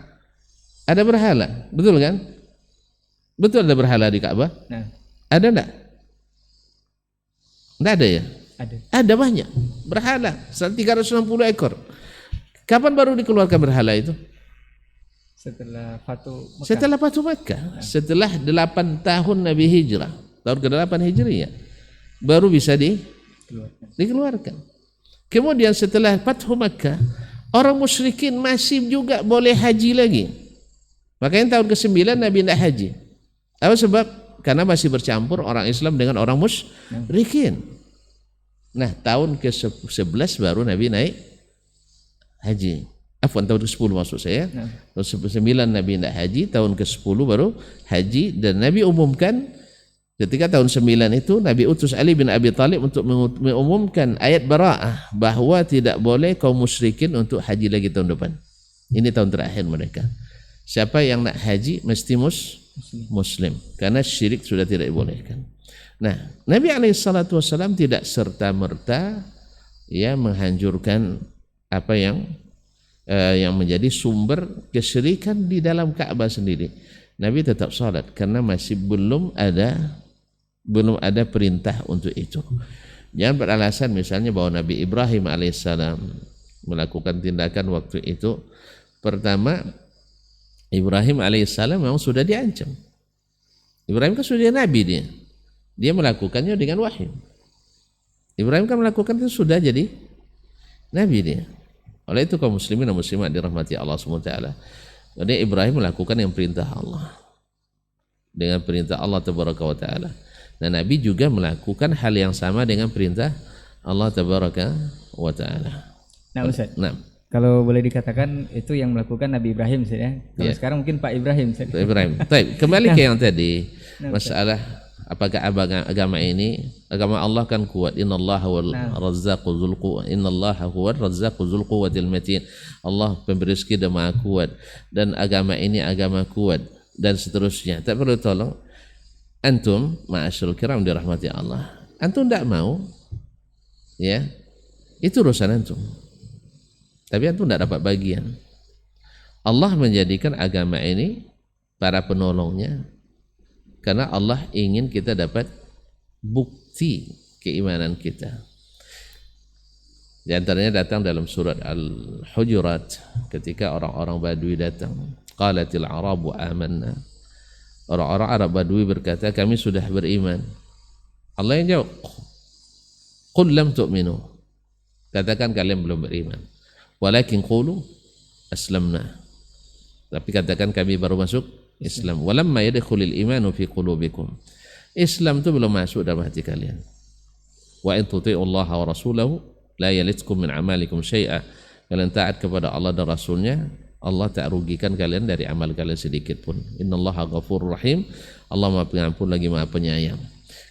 B: Ada berhala, betul kan? Betul ada berhala di Ka'bah? Nah. Ada enggak? Enggak ada ya?
A: Ada.
B: Ada banyak. Berhala, 360 ekor. Kapan baru dikeluarkan berhala itu?
A: Setelah Fatu Mekah.
B: Setelah Fatu Mekah. Nah. Setelah 8 tahun Nabi hijrah. Tahun ke-8 Hijriah baru bisa dikeluarkan. Kemudian setelah Fathu Makkah, orang musyrikin masih juga boleh haji lagi. Makanya tahun ke-9 Nabi tidak haji. Apa sebab? Karena masih bercampur orang Islam dengan orang musyrikin. Nah, tahun ke-11 baru Nabi naik haji. Tahun ke-10 maksud saya. Tahun ke-9 Nabi tidak haji, tahun ke-10 baru haji, dan Nabi umumkan ketika tahun 9 itu Nabi utus Ali bin Abi Thalib untuk mengumumkan ayat bara'ah bahwa tidak boleh kaum musyrikin untuk haji lagi tahun depan. Ini tahun terakhir mereka. Siapa yang nak haji mesti muslim karena syirik sudah tidak dibolehkan. Nah, Nabi SAW tidak serta-merta ya menghancurkan apa yang menjadi sumber kesyirikan di dalam Ka'bah sendiri. Nabi tetap salat karena masih belum ada perintah untuk itu. Jangan beralasan misalnya bahwa Nabi Ibrahim alaihissalam melakukan tindakan waktu itu. Pertama, Ibrahim alaihissalam memang sudah diancam. Ibrahim kan sudah Nabi dia melakukannya dengan wahyu. Ibrahim kan melakukan itu sudah jadi Nabi dia. Oleh itu kaum muslimin dan muslimat dirahmati Allah SWT. Jadi Ibrahim melakukan yang perintah Allah. dengan perintah Allah tabaraka wa taala. Dan Nabi juga melakukan hal yang sama dengan perintah Allah tabaraka wa taala.
A: Nah Ustaz,
B: Nah,
A: kalau boleh dikatakan itu yang melakukan Nabi Ibrahim Ustaz ya. Kalau
B: Ya.
A: sekarang mungkin Pak Ibrahim Ustaz.
B: Ibrahim. Baik, kembali ke yang tadi.
A: Nah,
B: Masalah apakah agama ini, agama Allah kan kuat. Innallaha wal razzaqu dzul quwwah. Innallaha huwar razzaqu dzul quwwatil matin. Allah pemberi rezeki dan Maha kuat, dan agama ini agama kuat dan seterusnya. Tak perlu tolong. Antum ma'asyarul kiram dirahmati Allah. Antum tidak mau, ya, itu urusan antum. Tapi antum tidak dapat bagian. Allah menjadikan agama ini para penolongnya karena Allah ingin kita dapat bukti keimanan kita. Di antaranya datang dalam surat Al-Hujurat ketika orang-orang Badui datang. Qalatil Arabu amanna. Orang-orang Arab Badui berkata, kami sudah beriman. Allah yang jawab, qul lam tu'minu. Katakan kalian belum beriman. Walakin qulu aslamna. Tapi katakan kami baru masuk Islam. Walamma yadkhulul imanu fi qulubikum. Islam itu belum masuk dalam hati kalian. Wa in tuti'ullaha wa rasulahu la yalitkum min amalikum syai'a. Kalian taat kepada Allah dan Rasulnya, Allah tak rugikan kalian dari amal kalian sedikit pun. Innallaha ghafurur rahim. Allah Maha Pengampun lagi Maha Penyayang.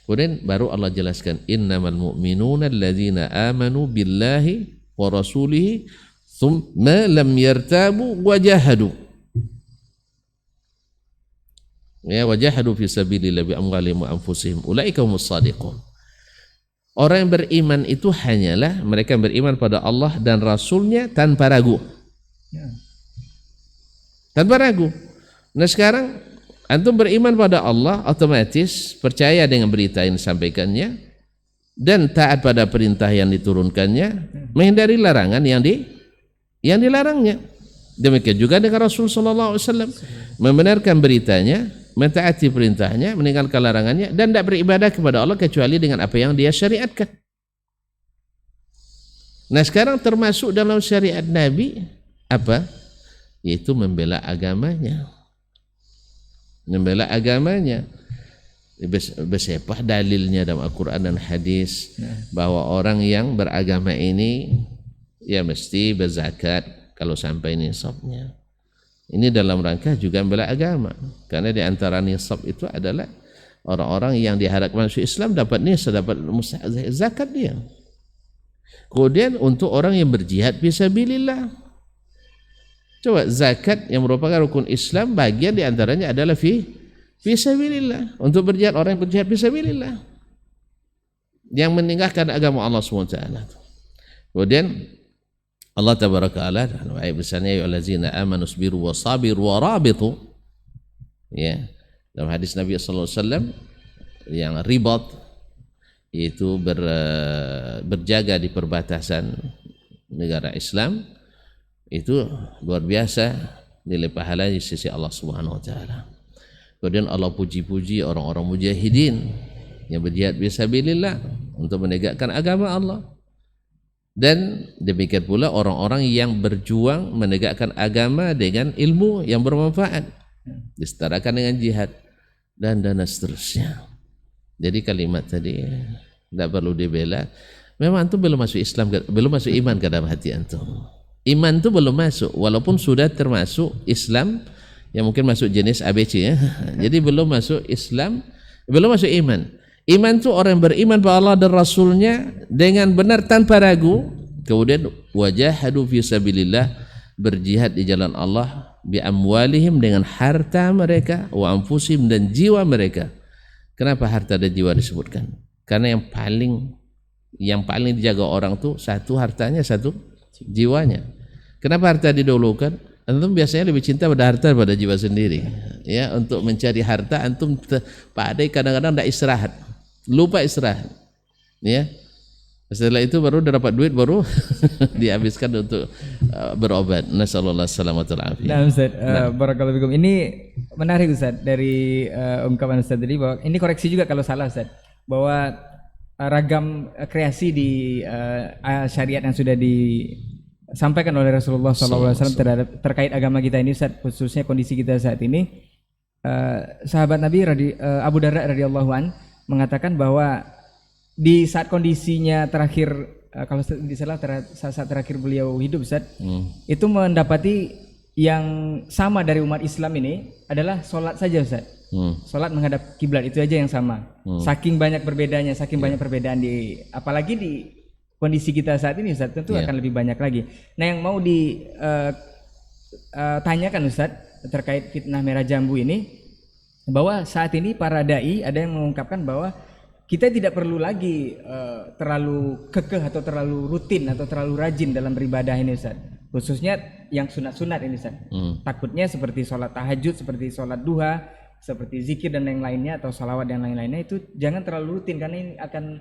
B: Kemudian baru Allah jelaskan, innamal mu'minuna alladzina amanu billahi wa rasulihi thumma lam yartabu wa jahadu. Ya, wajahadu fi sabilillah bi amwalihim wa anfusihim ulaika humus shadiqun. Orang yang beriman itu hanyalah mereka yang beriman pada Allah dan Rasulnya tanpa ragu. Tanpa ragu. Nah sekarang antum beriman pada Allah, otomatis percaya dengan berita yang disampaikannya dan taat pada perintah yang diturunkannya, menghindari larangan yang dilarangnya. Demikian juga dengan Rasul sallallahu alaihi wasallam, membenarkan beritanya, mentaati perintahnya, meninggalkan larangannya, dan tidak beribadah kepada Allah kecuali dengan apa yang Dia syariatkan. Nah sekarang termasuk dalam syariat Nabi apa? Yaitu membela agamanya. Membela agamanya. Bersepah dalilnya dalam Al-Quran dan hadis bahwa orang yang beragama ini ya mesti berzakat kalau sampai nisabnya. Ini dalam rangka juga membela agama, karena di antara nisab itu adalah orang-orang yang diharapkan masuk Islam dapat nisab, dapat zakat dia. Kemudian untuk orang yang berjihad fisabilillah, coba zakat yang merupakan rukun Islam, bagian di antaranya adalah fisabilillah, untuk berjihad, orang yang berjihad fisabilillah yang meninggalkan agama Allah SWT. Kemudian Allah tabaraka ta'ala ayat besarnya, ya ayyuhallazina amanu sabiru wa sabiru wa rabitu. Ya, dalam hadis Nabi sallallahu alaihi wasallam yang ribat, yaitu berjaga di perbatasan negara Islam, itu luar biasa nilai pahala di sisi Allah Subhanahu wa taala. Kemudian Allah puji-puji orang-orang mujahidin yang berjihad fisabilillah untuk menegakkan agama Allah. Dan demikian pula orang-orang yang berjuang menegakkan agama dengan ilmu yang bermanfaat, disetarakan dengan jihad dan seterusnya. Jadi kalimat tadi tidak perlu dibela. Memang antum belum masuk Islam, belum masuk iman ke dalam hati antum. Iman itu belum masuk, walaupun sudah termasuk Islam yang mungkin masuk jenis ABC ya. Jadi belum masuk Islam, belum masuk iman. Iman itu orang yang beriman pada Allah dan Rasulnya dengan benar tanpa ragu, kemudian wajahadu fi sabilillah, berjihad di jalan Allah, bi amwalihim, dengan harta mereka, wa anfusihim, dan jiwa mereka. Kenapa harta dan jiwa disebutkan? Karena yang paling dijaga orang tuh satu hartanya, satu jiwanya. Kenapa harta didahulukan? Antum biasanya lebih cinta pada harta daripada jiwa sendiri. Ya, untuk mencari harta antum padai kadang-kadang tidak istirahat, lupa istirahat. Ya, setelah itu baru dapat duit, baru dihabiskan untuk berobat. Nasallallahu salamatul afiyah.
A: Nah Ustaz, barakallahu fikum. Ini menarik Ustaz dari ungkapan Ustaz tadi, bahwa ini koreksi juga kalau salah Ustaz, bahwa ragam kreasi di syariat yang sudah disampaikan oleh Rasulullah SAW terhadap terkait agama kita ini Ustaz, khususnya kondisi kita saat ini, sahabat Nabi Abu Darda radhiyallahu an mengatakan bahwa di saat kondisinya terakhir, kalau tidak salah saat terakhir beliau hidup, Ustaz, itu mendapati yang sama dari umat Islam ini adalah sholat saja, Ustaz. Sholat menghadap kiblat itu aja yang sama. Saking banyak perbedaannya, banyak perbedaan apalagi di kondisi kita saat ini, Ustaz, tentu akan lebih banyak lagi. Nah, yang mau ditanyakan, Ustaz, terkait fitnah merah jambu ini, bahwa saat ini para dai ada yang mengungkapkan bahwa kita tidak perlu lagi terlalu kekeh atau terlalu rutin atau terlalu rajin dalam beribadah ini, Ustaz. Khususnya yang sunat-sunat ini, Ustaz. Takutnya seperti sholat tahajud, seperti sholat duha, seperti zikir dan yang lainnya, atau salawat dan lain-lainnya, itu jangan terlalu rutin karena ini akan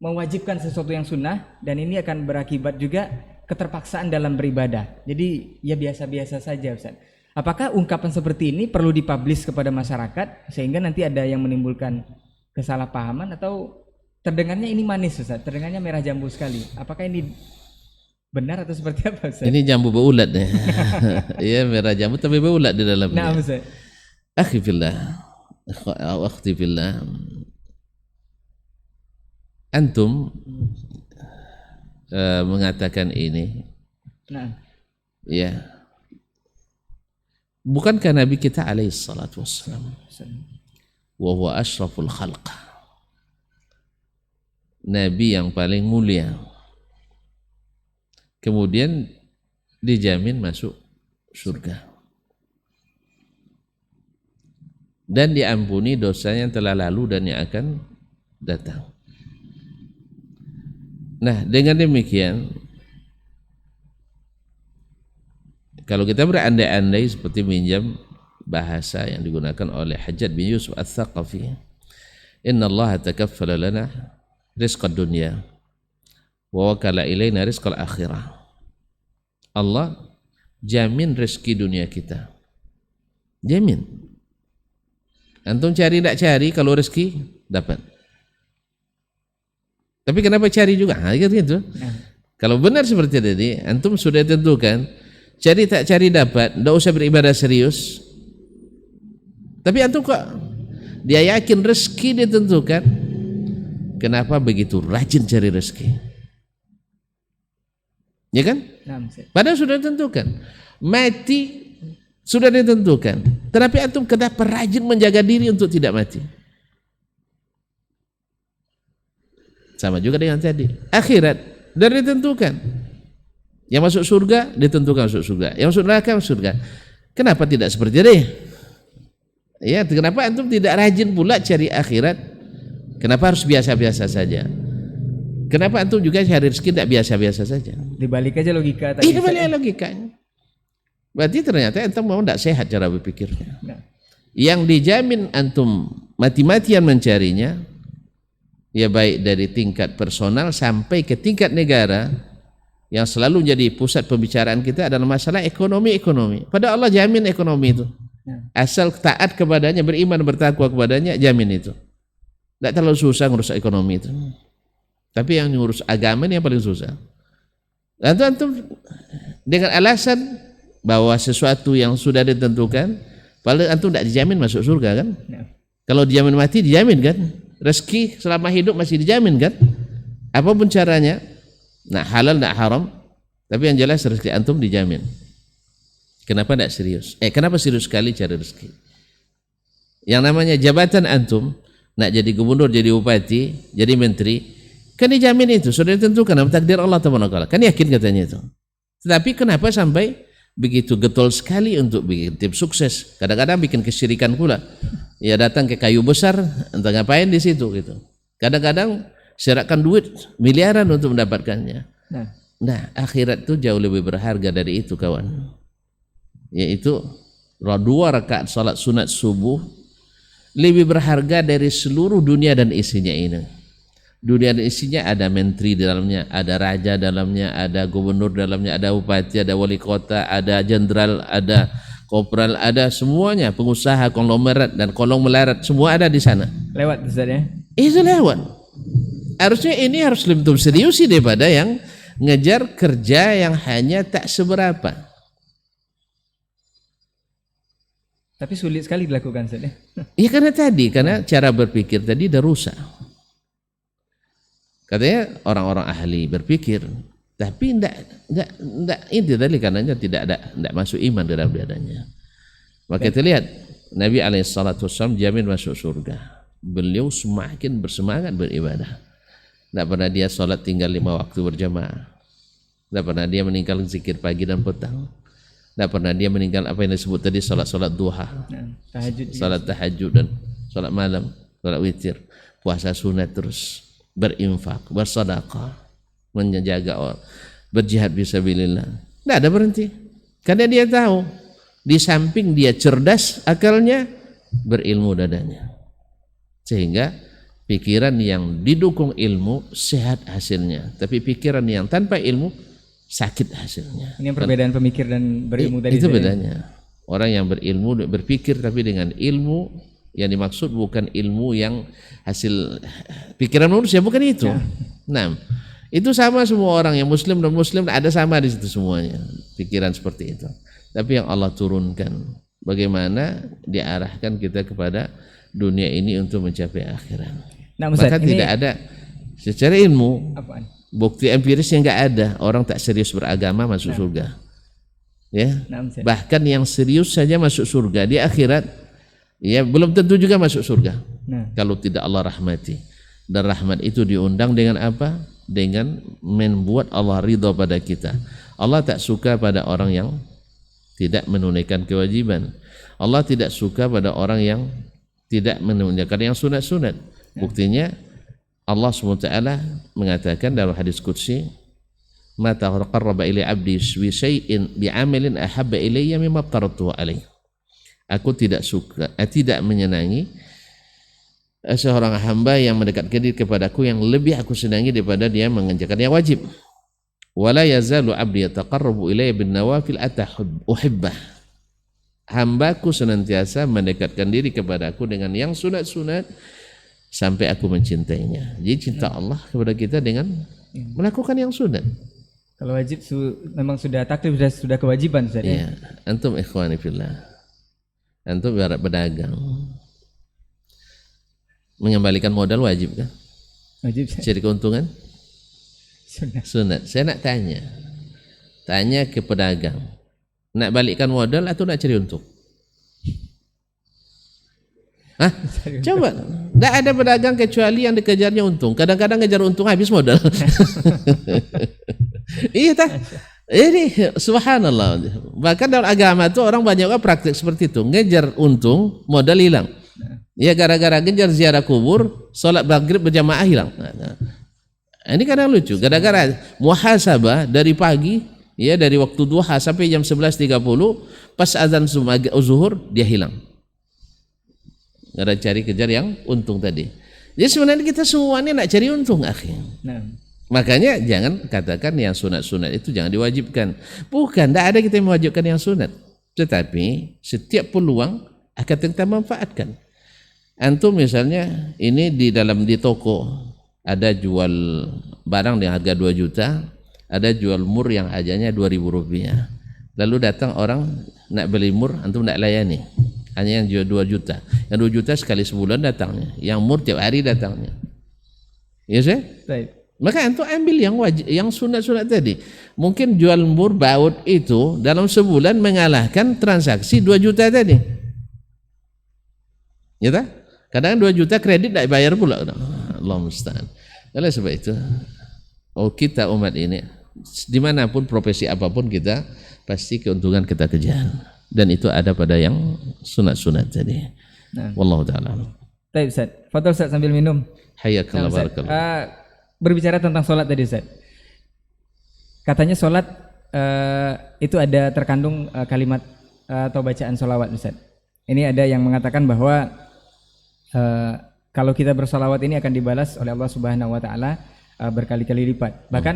A: mewajibkan sesuatu yang sunnah, dan ini akan berakibat juga keterpaksaan dalam beribadah. Jadi ya biasa-biasa saja, Ustaz. Apakah ungkapan seperti ini perlu dipublish kepada masyarakat sehingga nanti ada yang menimbulkan kesalahpahaman, atau terdengarnya ini manis, Ustaz, terdengarnya merah jambu sekali? Apakah ini benar atau seperti apa, Ustaz?
B: Ini jambu beulat ya. Iya, merah jambu tapi beulat di dalamnya.
A: Nah, Ustaz.
B: Akhi fillah, akhti fillah, antum mengatakan ini, ya, bukankah Nabi kita alaihi salatu wassalam wa huwa asyraful khalq, Nabi yang paling mulia, kemudian dijamin masuk surga dan diampuni dosanya yang telah lalu dan yang akan datang. Nah, dengan demikian, kalau kita berandai-andai seperti minjam bahasa yang digunakan oleh Hajjaj bin Yusuf Ats-Tsaqafi, inna Allah takaffala lana rizqad dunya wa wakala ilaina rizqal akhirah. Allah jamin rezeki dunia kita, jamin. Antum cari tidak cari, kalau rezeki dapat. Tapi kenapa cari juga? Gitu. Kalau benar seperti tadi, antum sudah tentukan, cari tak cari dapat, tidak usah beribadah serius. Tapi antum kok dia yakin rezeki ditentukan, kenapa begitu rajin cari rezeki? Ya kan? Padahal sudah ditentukan. Mati sudah ditentukan. Tetapi antum kenapa rajin menjaga diri untuk tidak mati? Sama juga dengan tadi. Akhirat sudah ditentukan. Yang masuk surga ditentukan masuk surga. Yang masuk neraka masuk surga. Kenapa tidak seperti ini? Ya, kenapa antum tidak rajin pula cari akhirat? Kenapa harus biasa-biasa saja? Kenapa antum juga cari rezeki tidak biasa-biasa saja? Dibalik aja logika tadi. Dibalik logikanya. Berarti ternyata antum mau tidak sehat cara berpikirnya. Yang dijamin antum mati-matian mencarinya, ya baik dari tingkat personal sampai ke tingkat negara, yang selalu jadi pusat pembicaraan kita adalah masalah ekonomi. Padahal Allah jamin ekonomi itu. Asal taat kepadanya, beriman, bertakwa kepadanya, jamin itu. Tidak terlalu susah ngurus ekonomi itu. Tapi yang ngurus agama ini yang paling susah. Lalu antum dengan alasan bahwa sesuatu yang sudah ditentukan, paling antum tidak dijamin masuk surga kan? Kalau dijamin mati dijamin kan? Rezeki selama hidup masih dijamin kan? Apapun caranya, nah halal tidak haram, tapi yang jelas rezeki antum dijamin. Kenapa tidak serius? Kenapa serius sekali cari rezeki? Yang namanya jabatan antum, nak jadi gubernur, jadi bupati, jadi menteri, kan dijamin itu, sudah ditentukan dalam takdir Allah Ta'ala. Kan yakin katanya itu. Tetapi kenapa sampai begitu getol sekali untuk bikin tim sukses? Kadang-kadang bikin kesyirikan pula. Ya datang ke kayu besar, entah ngapain di situ gitu. Kadang-kadang serahkan duit miliaran untuk mendapatkannya. Nah, akhirat itu jauh lebih berharga dari itu, kawan. Yaitu 2 rakaat salat sunat subuh lebih berharga dari seluruh dunia dan isinya ini. Dunia dan isinya ada menteri di dalamnya, ada raja dalamnya, ada gubernur dalamnya, ada bupati, ada wali kota, ada jenderal, ada kopral, ada semuanya, pengusaha, konglomerat dan kolong melarat, semua ada di sana. Lewat Ustaz ya? Itu lewat. Harusnya ini harus lebih serius sih daripada yang ngejar kerja yang hanya tak seberapa.
A: Tapi sulit sekali dilakukan Ustaz ya.
B: Iya karena cara berpikir tadi udah rusak. Katanya orang-orang ahli berpikir, tapi enggak itu tadi karenanya tidak masuk iman dalam dadanya. Maka kita lihat Nabi SAW jamin masuk surga. Beliau semakin bersemangat beribadah. Tidak pernah dia sholat tinggal 5 waktu berjamaah. Tidak pernah dia meninggal zikir pagi dan petang. Tidak pernah dia meninggal apa yang disebut tadi sholat duha, sholat tahajud dan sholat malam, sholat witir, puasa sunat terus, berinfak, bersedekah, menjaga orang, berjihad fisabilillah. Tidak ada berhenti. Karena dia tahu di samping dia cerdas akalnya, berilmu dadanya. Sehingga pikiran yang didukung ilmu sehat hasilnya, tapi pikiran yang tanpa ilmu sakit hasilnya.
A: Ini yang perbedaan pemikir dan berilmu tadi.
B: Itu bedanya. Orang yang berilmu berpikir tapi dengan ilmu yang dimaksud bukan ilmu yang hasil pikiran manusia, bukan itu. Ya. Nah, itu sama semua orang yang muslim dan muslim ada sama di situ semuanya pikiran seperti itu. Tapi yang Allah turunkan bagaimana diarahkan kita kepada dunia ini untuk mencapai akhirat. Nah, maka tidak ada secara ilmu. Apaan? Bukti empirisnya nggak ada, orang tak serius beragama masuk surga. Ya, bahkan yang serius saja masuk surga di akhirat, ya belum tentu juga masuk surga. Kalau tidak Allah rahmati. Dan rahmat itu diundang dengan apa? Dengan membuat Allah ridha pada kita. Allah tak suka pada orang yang tidak menunaikan kewajiban. Allah tidak suka pada orang yang tidak menunaikan yang sunat-sunat. Buktinya Allah SWT mengatakan dalam hadis qudsi, ma taqarraba ilayya 'abdi bi syai'in bi 'amalin ahabba ilayya mimma aftaratuhu alaih. Aku tidak menyenangi seorang hamba yang mendekatkan diri kepadaku yang lebih aku senangi daripada dia mengerjakan yang wajib. Wala yazalu 'abdi yataqarrabu ilayya bin nawafil uhibbah. Hambaku senantiasa mendekatkan diri kepadaku dengan yang sunat-sunat sampai aku mencintainya. Jadi cinta Allah kepada kita dengan melakukan yang sunat.
A: Kalau wajib memang sudah taklif, sudah kewajiban Ustaz.
B: Iya. Antum ikhwani fillah. Antum ibarat pedagang. Mengembalikan modal wajib kan?
A: Wajib.
B: Cari keuntungan? Sunat. Saya nak tanya ke pedagang. Nak balikkan modal atau nak cari untung? Hah? Coba, tidak ada pedagang kecuali yang dikejarnya untung. Kadang-kadang ngejar untung habis modal. Iya tak? Ini subhanallah. Bahkan dalam agama itu orang banyak praktik seperti itu. Ngejar untung, modal hilang. Ya gara-gara ngejar ziarah kubur, sholat maghrib berjamaah hilang. Ini kadang lucu. Gara-gara muhasabah dari pagi, ya dari waktu duha sampai jam 11.30, pas azan zuhur dia hilang. Ada cari kejar yang untung tadi. Jadi sebenarnya kita semua ini nak cari untung akhir. Makanya jangan katakan yang sunat-sunat itu jangan diwajibkan. Bukan, tidak ada kita yang mewajibkan yang sunat. Tetapi setiap peluang akan kita manfaatkan. Antum misalnya ini di toko ada jual barang dengan harga 2 juta, ada jual mur yang harganya 2.000 rupiah. Lalu datang orang nak beli mur, antum tidak layani. Hanya yang jual 2 juta. Yang 2 juta sekali sebulan datangnya. Yang mur tiap hari datangnya. Ya sih? Baik. Maka antum ambil yang sunat-sunat tadi. Mungkin jual mur baut itu dalam sebulan mengalahkan transaksi 2 juta tadi. Ya tak? Kadang 2 juta kredit tidak bayar pula. Allah musta'an. Oleh sebab itu, kita umat ini, dimanapun profesi apapun kita, pasti keuntungan kita kejar. Dan itu ada pada yang sunat-sunat tadi. Wallahu ta'ala.
A: Baik Ustaz. Fadhal Ustaz sambil minum.
B: Hayakallah barakallah.
A: Berbicara tentang sholat tadi Ustaz. Katanya sholat itu ada terkandung kalimat atau bacaan sholawat Ustaz. Ini ada yang mengatakan bahwa kalau kita bersolawat ini akan dibalas oleh Allah Subhanahu wa taala berkali-kali lipat. Bahkan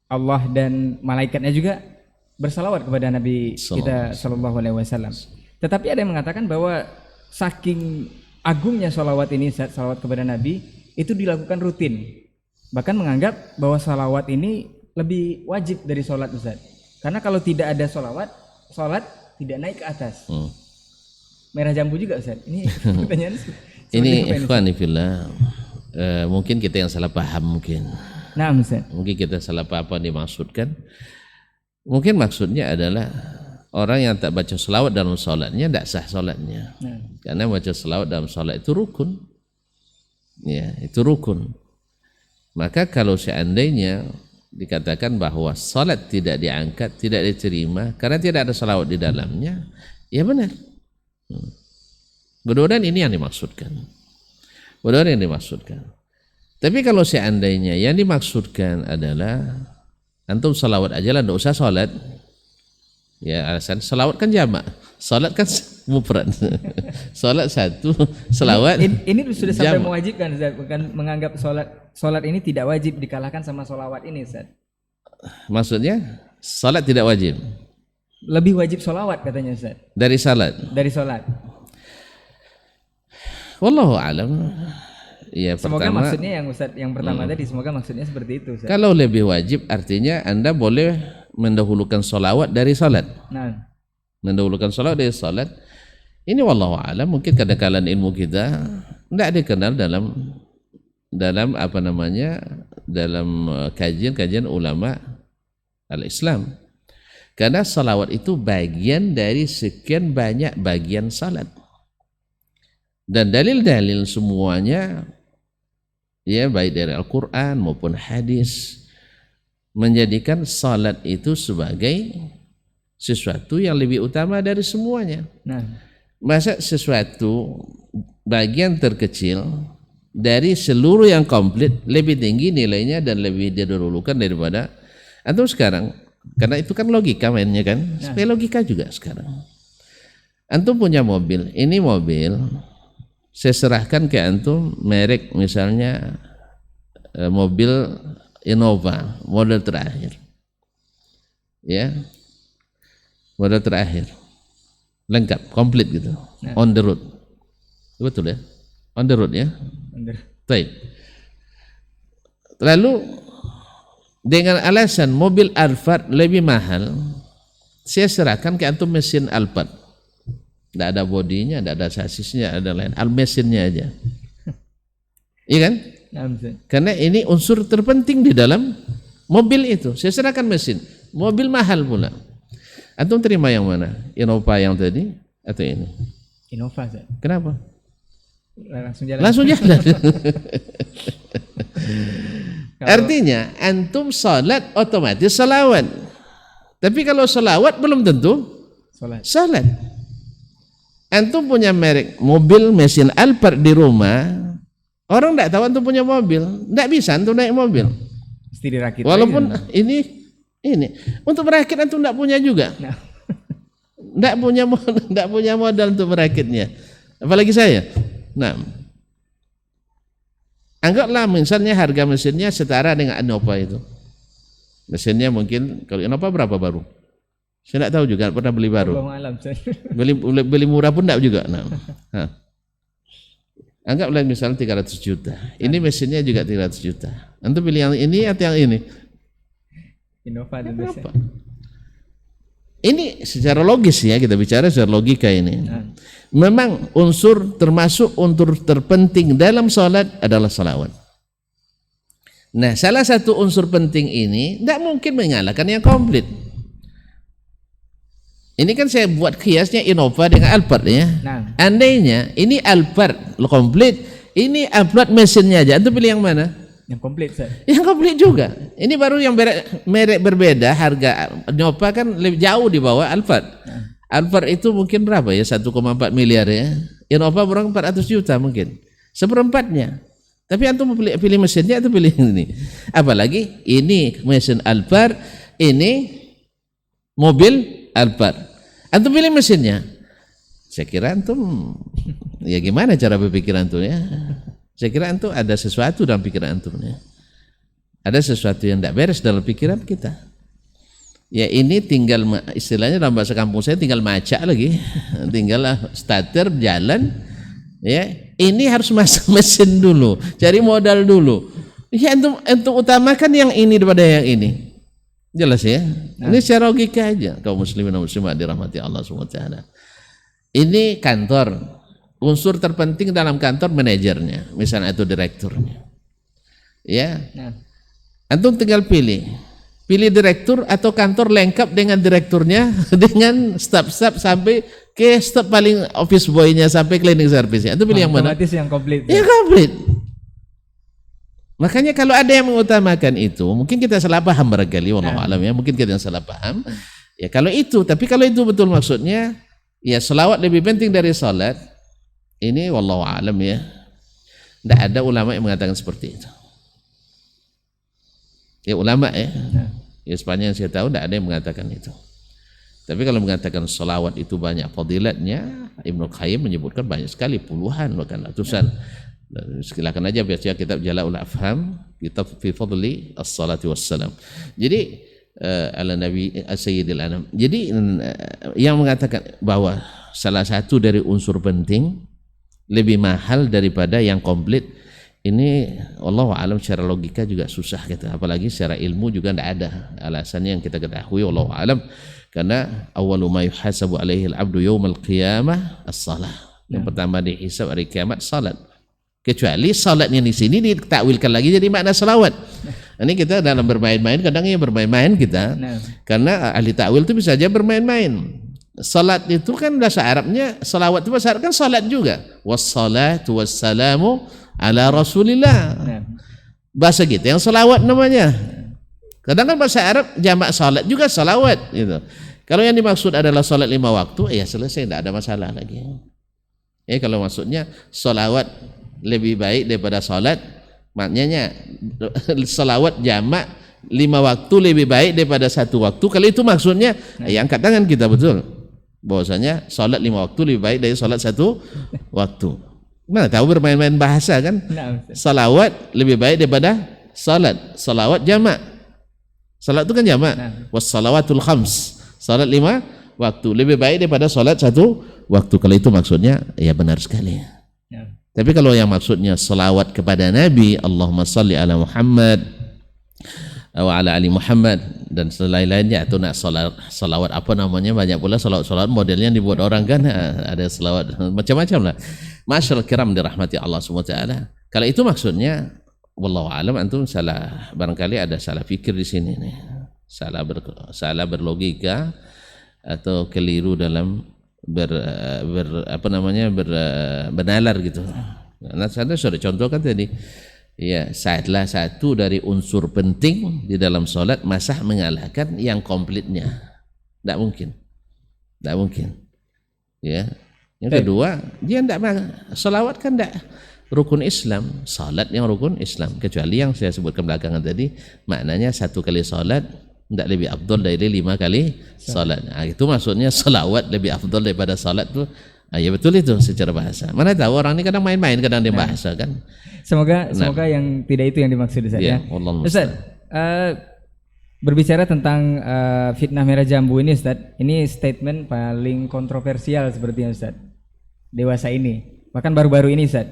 A: Allah dan malaikatnya juga bersalawat kepada Nabi kita sallallahu alaihi wasallam. Tetapi ada yang mengatakan bahwa saking agungnya salawat ini, salawat kepada Nabi itu dilakukan rutin. Bahkan menganggap bahwa salawat ini lebih wajib dari sholat Ustaz. Karena kalau tidak ada salawat, sholat tidak naik ke atas. merah jambu juga Ustaz. Ini pertanyaan
B: Ini
A: seperti apa
B: ikhwani fillah, mungkin kita yang salah paham mungkin.
A: Nah Ustaz.
B: Mungkin kita salah paham apa yang dimaksudkan. Mungkin maksudnya adalah orang yang tak baca selawat dalam sholatnya tidak sah sholatnya.
A: Nah.
B: Karena baca selawat dalam sholat itu rukun. Ya, itu rukun. Maka kalau seandainya dikatakan bahwa sholat tidak diangkat, tidak diterima karena tidak ada selawat di dalamnya, ya benar. Mudah-mudahan ini yang dimaksudkan. Mudah-mudahan yang dimaksudkan. Tapi kalau seandainya yang dimaksudkan adalah antum salawat aja lah, tidak usah sholat. Ya alasan salawat kan jamak, sholat kan mufrad. Sholat satu, salawat.
A: Ini sudah sampai
B: jamak.
A: mewajibkan Ustaz, bukan menganggap sholat ini tidak wajib dikalahkan sama sholawat ini Ustaz.
B: Maksudnya sholat tidak wajib.
A: Lebih wajib sholawat katanya Ustaz
B: Dari salat.
A: dari sholat.
B: Wallahu alam. Ya
A: Semoga
B: pertama,
A: maksudnya yang pertama tadi, semoga maksudnya seperti itu Ustaz.
B: kalau lebih wajib artinya Anda boleh mendahulukan sholawat dari salat.
A: Nah,
B: Mendahulukan sholawat dari salat. Ini wallahu alam, mungkin kadang-kadang ilmu kita tidak dikenal dalam apa namanya, dalam kajian-kajian ulama al-Islam. Karena salawat itu bagian dari sekian banyak bagian salat. Dan dalil-dalil semuanya, ya baik dari Al-Quran maupun hadis, menjadikan salat itu sebagai sesuatu yang lebih utama dari semuanya.
A: nah,
B: Masa sesuatu bagian terkecil dari seluruh yang komplit lebih tinggi nilainya dan lebih didahulukan daripada antum sekarang, karena itu kan logika mainnya kan, supaya logika juga sekarang. Antum punya mobil, ini mobil saya serahkan ke antum merek misalnya mobil Innova model terakhir, ya model terakhir lengkap komplit gitu, on the road, betul ya, on the road ya. Baik. Lalu dengan alasan mobil Alphard lebih mahal, saya serahkan ke antum mesin Alphard. Tidak ada bodinya, tidak ada sasisnya, ada lain, mesinnya aja. Iya kan?
A: nah Ustaz.
B: Karena ini unsur terpenting di dalam mobil itu. Saya serahkan mesin, mobil mahal pula. Antum terima yang mana? Innova yang tadi atau ini?
A: Innova Ustaz.
B: Kenapa?
A: Langsung jalan.
B: Langsung jalan. Artinya antum salat otomatis salawat. Tapi kalau salawat belum tentu
A: Sholat.
B: salat. Antum punya merek mobil mesin Alphard di rumah, orang tidak tahu antum punya mobil, tidak bisa antum naik mobil.
A: Mesti dirakit.
B: Walaupun
A: aja.
B: ini untuk merakit antum tidak punya juga,
A: Nah,
B: tidak punya modal untuk merakitnya. Apalagi saya. Nah, anggaplah misalnya harga mesinnya setara dengan Innova itu. Mesinnya mungkin kalau Innova berapa baru? Saya tidak tahu juga, pernah beli baru.
A: Allahu alam Ustaz.
B: Beli murah pun tidak juga. Nah. Anggaplah misalnya 300 juta. Ini mesinnya juga 300 juta. Antum pilih yang ini atau yang ini?
A: Innova dan
B: Kenapa? Ini secara logis ya, kita bicara secara logika ini. Memang unsur termasuk unsur terpenting dalam salat adalah salawat. Nah, salah satu unsur penting ini tidak mungkin mengalahkan yang komplit. Ini kan saya buat kiasnya Innova dengan Alphard ya.
A: Nah.
B: Andainya ini Alphard komplit, ini Alphard mesinnya aja, antum pilih yang mana?
A: Yang komplit Ustaz.
B: Yang komplit juga. Ini baru yang merek berbeda, harga Innova kan lebih jauh di bawah Alphard. Alphard itu mungkin berapa ya? 1,4 miliar ya. Innova kurang 400 juta mungkin. Seperempatnya. Tapi antum pilih mesinnya atau pilih ini? Apalagi ini mesin Alphard, ini mobil Alphard. Antum pilih mesinnya. Saya kira antum ya gimana cara berpikir antum ya? Saya kira antum ada sesuatu dalam pikiran antum ya. Ada sesuatu yang tidak beres dalam pikiran kita. Ya ini tinggal istilahnya dalam bahasa kampung saya tinggal macak lagi. Tinggal starter jalan ya. Ini harus masuk mesin dulu, cari modal dulu. Ya antum utamakan yang ini daripada yang ini. Jelas ya? Ini secara logika aja kaum muslimin dan muslimat dirahmati Allah SWT. Ini kantor, unsur terpenting dalam kantor manajernya, misalnya itu direkturnya. Ya,
A: Nah,
B: antum tinggal pilih direktur atau kantor lengkap dengan direkturnya dengan staf-staf sampai ke staf paling office boy-nya sampai cleaning service-nya. Itu pilih yang mana?
A: otomatis yang komplit.
B: Ya komplit. Makanya kalau ada yang mengutamakan itu, mungkin kita salah paham barangkali, wallahu alam ya, mungkin kita yang salah paham. Ya kalau itu, tapi kalau itu betul maksudnya, ya selawat lebih penting dari salat. Ini wallahu alam ya. Tidak ada ulama yang mengatakan seperti itu. Ya ulama ya. Ya sepanjang saya tahu tidak ada yang mengatakan itu. Tapi kalau mengatakan salawat itu banyak fadilatnya, Ibnu Qayyim menyebutkan banyak sekali, puluhan bahkan ratusan. Silakan aja baca kitab Jala'ul Afham, kitab fi fadli as-salatu wassalam. Jadi ala Nabi Sayyidil Anam. Jadi yang mengatakan bahwa salah satu dari unsur penting lebih mahal daripada yang komplit, ini wallahu alam secara logika juga susah kita, apalagi secara ilmu juga tidak ada alasannya yang kita ketahui wallahu alam, karena awwalu ma yuhasabu alaihi al-'abdu yaumal qiyamah as-salah. Yang pertama dihisab hari kiamat salat. Kecuali salatnya di sini ditakwilkan lagi jadi makna salawat. Ini kita dalam bermain-main kadang ya bermain-main kita. Karena ahli takwil itu bisa aja bermain-main. Salat itu kan bahasa Arabnya, salawat itu bahasa Arab kan salat juga. Wassalatu wassalamu ala Rasulillah. Bahasa kita yang salawat namanya. Kadang kan bahasa Arab jamak salat juga salawat gitu. Kalau yang dimaksud adalah salat 5 waktu, ya selesai, tidak ada masalah lagi. Ya kalau maksudnya salawat lebih baik daripada salat, maknanya salawat jamak 5 waktu lebih baik daripada 1 waktu. Kalau itu maksudnya, ya angkat tangan kita betul. Bahwasanya salat 5 waktu lebih baik dari salat 1 waktu. Mana tahu bermain-main bahasa kan? Salawat lebih baik daripada salat. Salawat jamak. Salat itu kan jamak. Wassalawatul khams. Salat 5 waktu lebih baik daripada salat 1 waktu. Kalau itu maksudnya, ya benar sekali. Tapi kalau yang maksudnya salawat kepada Nabi, Allahumma salli ala Muhammad wa ala ali Muhammad dan selain-lainnya, atau nak salawat apa namanya, banyak pula salawat modelnya dibuat orang kan, ada salawat macam-macam lah. Masyaallah kiram dirahmati Allah SWT. Kalau itu maksudnya, wallahu alam, antum salah, barangkali ada salah fikir di sini nih, salah berlogika atau keliru dalam bernalar gitu. Nah, saya sudah contohkan tadi. Ya, salah satu dari unsur penting di dalam solat masah mengalahkan yang komplitnya. Tidak mungkin. Tidak mungkin. Ya. Yang kedua, dia tidak salawat kan tidak rukun Islam. Salat yang rukun Islam, kecuali yang saya sebutkan belakangan tadi, maknanya 1 kali salat tidak lebih afdal dari 5 kali salat. Nah, itu maksudnya salawat lebih afdal daripada salat tuh. Ya betul itu secara bahasa. Mana tahu orang ini kadang main-main, kadang dia bahasa kan.
A: Semoga yang tidak itu yang dimaksud Ustaz ya. Ustaz, berbicara tentang fitnah merah jambu ini Ustaz, ini statement paling kontroversial sepertinya Ustaz. Dewasa ini, bahkan baru-baru ini Ustaz,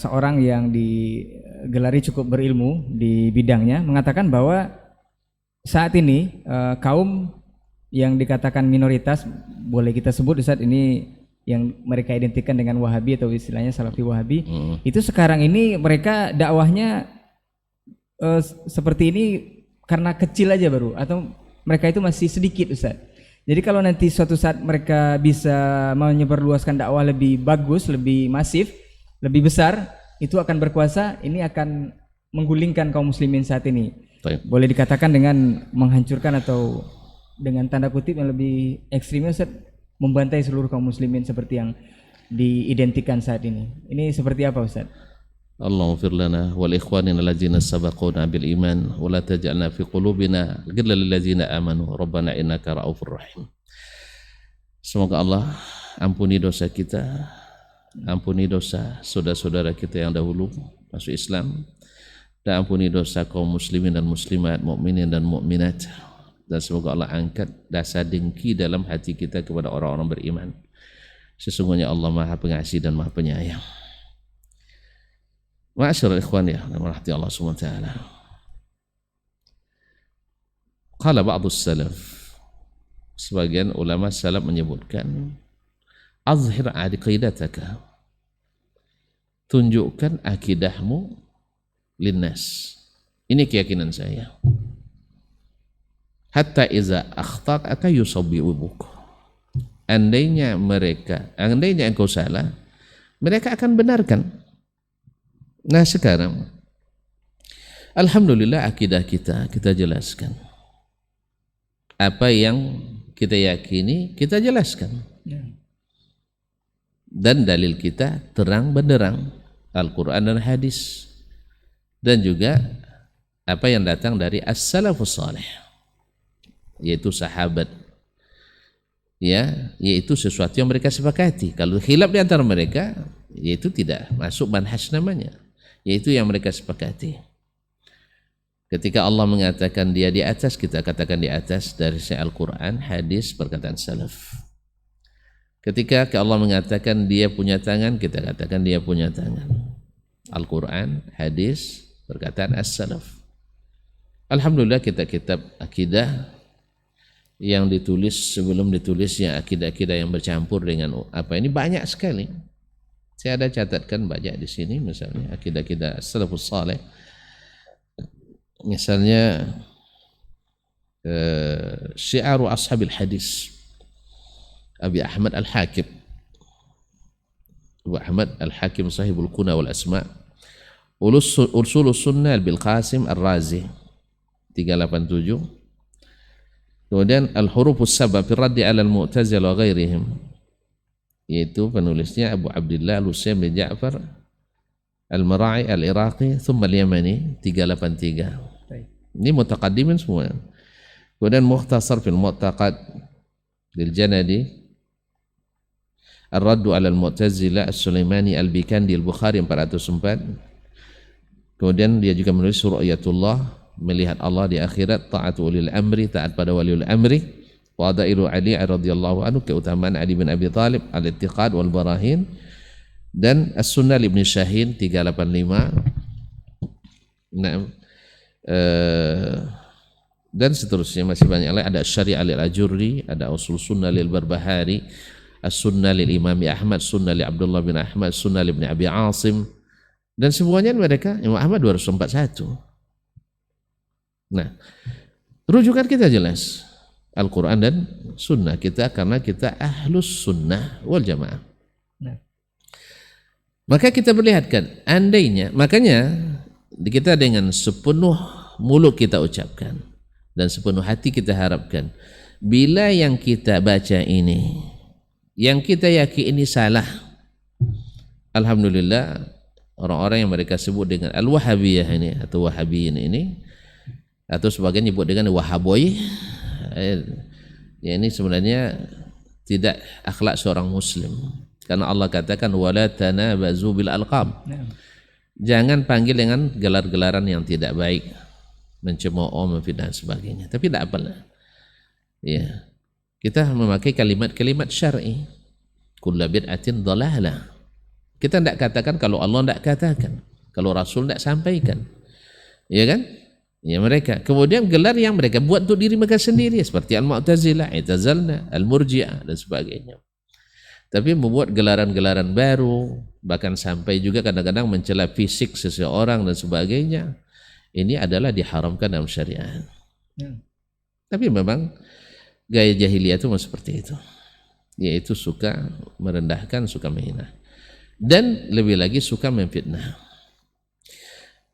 A: seorang yang digelari cukup berilmu di bidangnya mengatakan bahwa saat ini kaum yang dikatakan minoritas, boleh kita sebut Ustaz, ini yang mereka identikan dengan Wahabi atau istilahnya Salafi Wahabi, itu sekarang ini mereka dakwahnya seperti ini karena kecil aja baru, atau mereka itu masih sedikit Ustaz. Jadi kalau nanti suatu saat mereka bisa menyebarluaskan dakwah lebih bagus, lebih masif, lebih besar, itu akan berkuasa, ini akan menggulingkan kaum muslimin saat ini. Boleh dikatakan dengan menghancurkan atau dengan tanda kutip yang lebih ekstrimnya Ustaz, membantai seluruh kaum muslimin seperti yang diidentikan saat ini. Ini seperti apa Ustaz?
B: Allahumma fir lana wal ikhwanina allazina sabaquna bil iman wa la taj'alna fi qulubina ghillan lil ladzina amanu rabbana innaka ra'ufur rahim. Semoga Allah ampuni dosa kita, ampuni dosa saudara-saudara kita yang dahulu masuk Islam, dan ampuni dosa kaum muslimin dan muslimat, mukminin dan mukminat. Dan semoga Allah angkat rasa dengki dalam hati kita kepada orang-orang beriman. Sesungguhnya Allah Maha Pengasih dan Maha Penyayang. Ma'asyiral ikhwan ya, rahmati Allah SWT. Qala ba'dus salaf, sebagian ulama salaf menyebutkan, azhir aqidataka, tunjukkan akidahmu linnas. Ini keyakinan saya. Hatta iza akhta'aka yusabbi'ubuk. Andainya engkau salah, mereka akan benarkan. Nah sekarang, alhamdulillah akidah kita jelaskan. Apa yang kita yakini, kita jelaskan. Dan dalil kita terang benderang, Al-Quran dan hadis. Dan juga apa yang datang dari as-salafus salih, yaitu sahabat, ya, yaitu sesuatu yang mereka sepakati. Kalau khilaf di antara mereka, yaitu tidak masuk manhaj namanya, yaitu yang mereka sepakati. Ketika Allah mengatakan dia di atas, kita katakan di atas dari Al-Quran, hadis, perkataan salaf. Ketika Allah mengatakan dia punya tangan, kita katakan dia punya tangan. Al-Quran, hadis, perkataan as-salaf. Alhamdulillah kitab akidah yang ditulis sebelum ditulisnya akidah-akidah yang bercampur dengan apa ini banyak sekali. Saya ada catatkan banyak di sini, misalnya akidah-akidah salafus saleh. Misalnya syiaru ashabil hadis Abi Ahmad Al-Hakim. Abu Ahmad Al-Hakim sahibul kuna wal asma. Usulus sunnah bil Qasim Ar-Razi 387. Kemudian Al-Hurufus Sab'a fi raddi 'ala al-Mu'tazilah wa ghairihim, yaitu penulisnya Abu Abdullah Al-Husain bin Ja'far Al-Mara'i Al-Iraqi thumma Al-Yamani 383. Ini mutaqaddimin semua. Kemudian Mukhtasar fil Mu'taqad lil Janadi Ar-Raddu 'ala al-Mu'tazilah As-Sulaimani Al-Bikandi Al-Bukhari 404. Kemudian dia juga menulis Ru'yatullah, melihat Allah di akhirat, ta'atu ulil amri, taat pada waliul amri, wadailu Ali radhiyallahu anhu, keutamaan Ali bin Abi Thalib, al-Ittiqad wal Barahin, dan As-Sunnah Ibn Syahin 385. Nah, dan seterusnya masih banyak lagi. Ada Syari'ah lil Ajurri, ada Usul Sunnah lil Barbahari, As-Sunnah lil Imam Ahmad, Sunnah li Abdullah bin Ahmad, Sunnah li Ibn Abi Asim, dan semuanya mereka Imam Ahmad 241. Nah, rujukan kita jelas Al-Quran dan Sunnah kita, karena kita ahlus sunnah wal jamaah. Nah, maka kita perlihatkan, andainya, makanya kita dengan sepenuh mulut kita ucapkan dan sepenuh hati kita harapkan, bila yang kita baca ini, yang kita yakini salah, alhamdulillah orang-orang yang mereka sebut dengan Al-Wahabiyah ini atau Wahabiyin ini, atau sebagian nyebut dengan Wahaboy, ya ini sebenarnya tidak akhlak seorang muslim, karena Allah katakan wala tanabazu bil alqab. Jangan panggil dengan gelar-gelaran yang tidak baik, mencemooh, memfitnah dan sebagainya. Tapi tidak apalah, ya, kita memakai kalimat-kalimat syar'i. Kullu bid'atin dhalalah. Kita tidak katakan kalau Allah tidak katakan, kalau Rasul tidak sampaikan, ya kan? Ya mereka. Kemudian gelar yang mereka buat untuk diri mereka sendiri, seperti Al-Mu'tazilah, I'tazalna, Al-Murji'ah dan sebagainya. Tapi membuat gelaran-gelaran baru, bahkan sampai juga kadang-kadang mencela fisik seseorang dan sebagainya. Ini adalah diharamkan dalam syariat. Tapi memang gaya jahiliyah itu seperti itu, yaitu suka merendahkan, suka menghina, dan lebih lagi suka memfitnah.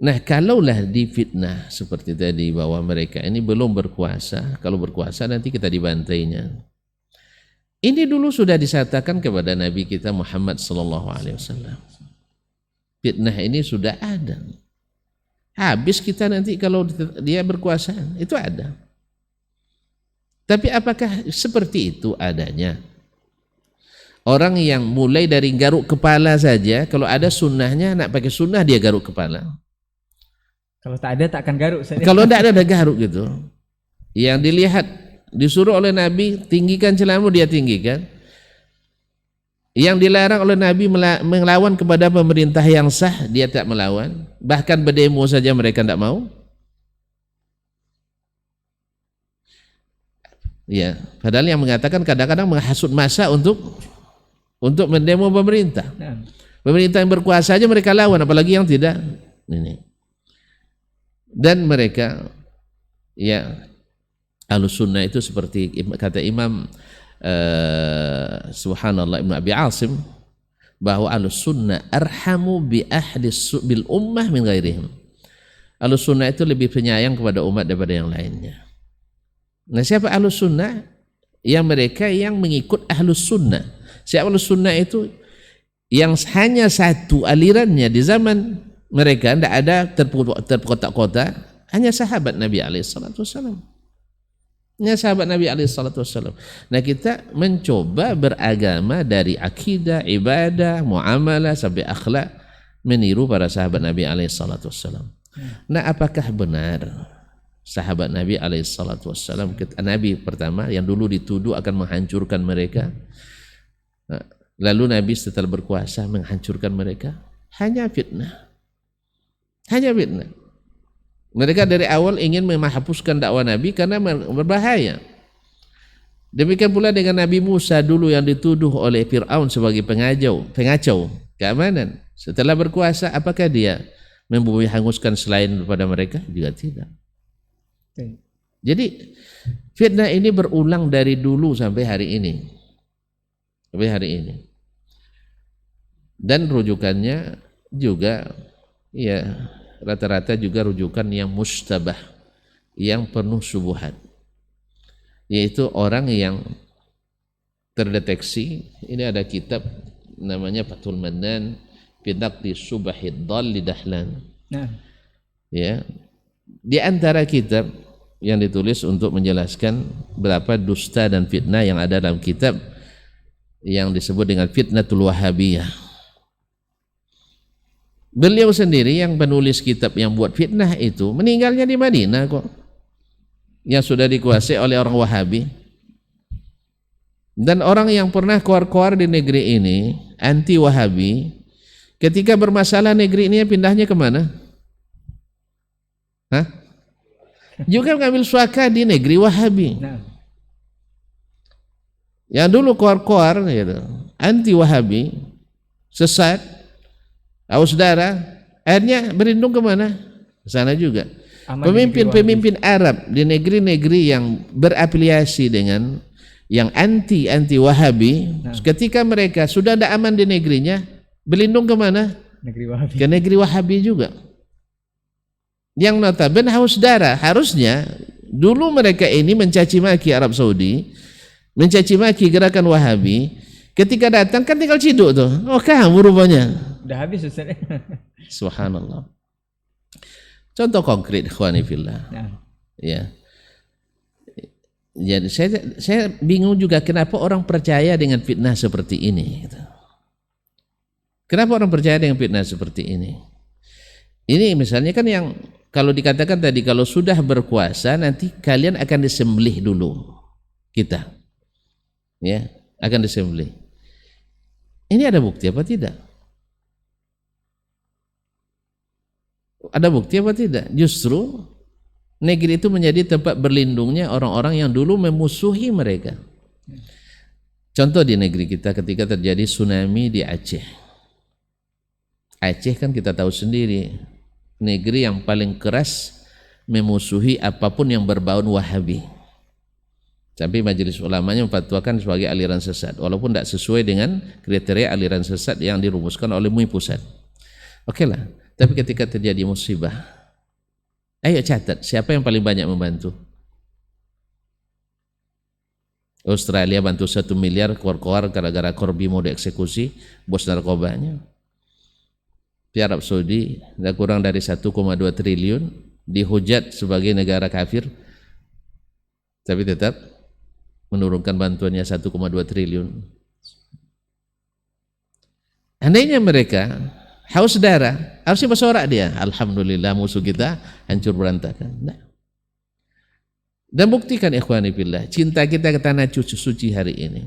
B: Nah, kalaulah difitnah seperti tadi bahwa mereka ini belum berkuasa, kalau berkuasa nanti kita dibantainya. Ini dulu sudah disatakan kepada Nabi kita Muhammad sallallahu alaihi wasallam. Fitnah ini sudah ada. Habis kita nanti kalau dia berkuasa, itu ada. Tapi apakah seperti itu adanya? Orang yang mulai dari garuk kepala saja, kalau ada sunnahnya, nak pakai sunnah dia garuk kepala.
A: Kalau tak ada tak akan garuk.
B: Kalau tidak ada garuk gitu. Yang dilihat, disuruh oleh Nabi tinggikan celanamu, dia tinggikan. Yang dilarang oleh Nabi melawan kepada pemerintah yang sah, dia tak melawan. Bahkan berdemo saja mereka tidak mau. Ya, padahal yang mengatakan kadang-kadang menghasut massa untuk untuk mendemo pemerintah.
A: Nah,
B: Pemerintah yang berkuasa aja mereka lawan, apalagi yang tidak. Ini. Dan mereka, ya, Ahlus Sunnah itu seperti kata Imam Subhanallah Ibn Abi Asim, bahwa Ahlus Sunnah arhamu bi bil ummah min ghairihim. Ahlus Sunnah itu lebih penyayang kepada umat daripada yang lainnya. Nah, siapa Ahlus Sunnah? Yang mereka yang mengikut Ahlus Sunnah. Siapa Ahlus Sunnah itu? Yang hanya satu alirannya di zaman mereka, tidak ada terkotak-kotak, hanya sahabat Nabi SAW. Hanya sahabat Nabi SAW. Nah, kita mencoba beragama dari akidah, ibadah, muamalah sampai akhlak, meniru para sahabat Nabi SAW. Nah, apakah benar sahabat Nabi SAW, Nabi pertama yang dulu dituduh akan menghancurkan mereka, lalu Nabi setelah berkuasa menghancurkan mereka? Hanya fitnah. Hanya fitnah. Mereka dari awal ingin menghapuskan dakwah Nabi karena berbahaya. Demikian pula dengan Nabi Musa dulu yang dituduh oleh Fir'aun sebagai pengacau keamanan. Setelah berkuasa, apakah dia menghanguskan selain daripada mereka? Juga tidak. Jadi fitnah ini berulang dari dulu sampai hari ini. Dan rujukannya juga, ya, rata-rata juga rujukan yang mustabah, yang penuh syubhat, yaitu orang yang terdeteksi. Ini ada kitab namanya Fathul Mannan fi Naqdi Subahid Dhalli Dahlan.
A: nah,
B: Ya, di antara kitab yang ditulis untuk menjelaskan berapa dusta dan fitnah yang ada dalam kitab yang disebut dengan Fitnatul Wahabiyah. Beliau sendiri yang penulis kitab yang buat fitnah itu meninggalnya di Madinah kok, yang sudah dikuasai oleh orang Wahabi. Dan orang yang pernah keluar-keluar di negeri ini anti Wahabi, ketika bermasalah negeri ini pindahnya kemana? Juga mengambil suaka di negeri Wahabi.
A: nah,
B: Yang dulu keluar-keluar gitu, anti Wahabi, sesat, haus darah, akhirnya berlindung kemana? Ke sana juga. Pemimpin-pemimpin Arab di negeri-negeri yang berafiliasi dengan yang anti Wahabi, ketika mereka sudah tidak aman di negerinya, berlindung kemana?
A: negeri Wahabi.
B: Ke negeri Wahabi juga. Yang notabene haus darah. Harusnya dulu mereka ini mencaci maki Arab Saudi, mencaci maki gerakan Wahabi. Ketika datang kan tinggal ciduk tuh. Oh, kamu rupanya.
A: Udah habis Ustaz.
B: Subhanallah. Contoh konkret, ikhwani fillah.
A: Nah,
B: Ya. Jadi saya bingung juga kenapa orang percaya dengan fitnah seperti ini. Gitu. Kenapa orang percaya dengan fitnah seperti ini? Ini misalnya kan yang kalau dikatakan tadi, kalau sudah berkuasa nanti kalian akan disembelih dulu kita, ya, akan disembelih. Ini ada bukti apa tidak? Ada bukti apa tidak? Justru negeri itu menjadi tempat berlindungnya orang-orang yang dulu memusuhi mereka. Contoh di negeri kita ketika terjadi tsunami di Aceh. Aceh kan kita tahu sendiri, negeri yang paling keras memusuhi apapun yang berbau Wahabi. Sampai majelis ulamanya memfatwakan sebagai aliran sesat, walaupun tidak sesuai dengan kriteria aliran sesat yang dirumuskan oleh MUI pusat. Oke lah, tapi ketika terjadi musibah, ayo catat siapa yang paling banyak membantu. Australia bantu 1 miliar keluar-keluar gara-gara Corby mau dieksekusi bos narkobanya. Di Arab Saudi tidak kurang dari 1,2 triliun dihujat sebagai negara kafir, tapi tetap menurunkan bantuannya 1,2 triliun. Andainya mereka haus darah, harusnya bersorak dia, alhamdulillah musuh kita hancur berantakan. Nah. Dan buktikan ikhwani fillah, cinta kita ke tanah suci hari ini.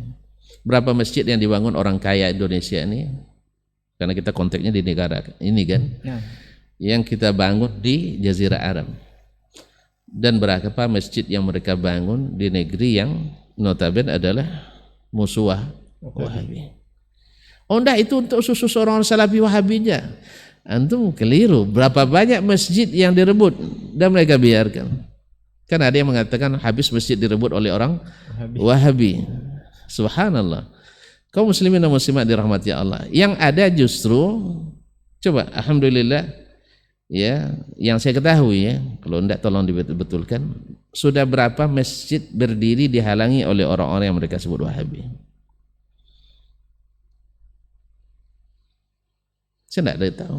B: Berapa masjid yang dibangun orang kaya Indonesia ini, karena kita konteksnya di negara ini kan, yang kita bangun di Jazirah Arab. Dan berapa masjid yang mereka bangun di negeri yang notabene adalah musuh Wahabi. Oh enggak, itu untuk khusus orang Salafi Wahabinya. Antum keliru. Berapa banyak masjid yang direbut dan mereka biarkan. Kan ada yang mengatakan habis masjid direbut oleh orang Wahabi. Subhanallah. Kaum muslimin dan muslimat dirahmati Allah. Yang ada justru, coba alhamdulillah ya, yang saya ketahui ya, kalau enggak tolong dibetulkan, sudah berapa masjid berdiri dihalangi oleh orang-orang yang mereka sebut Wahabi. Saya tidak ada tahu.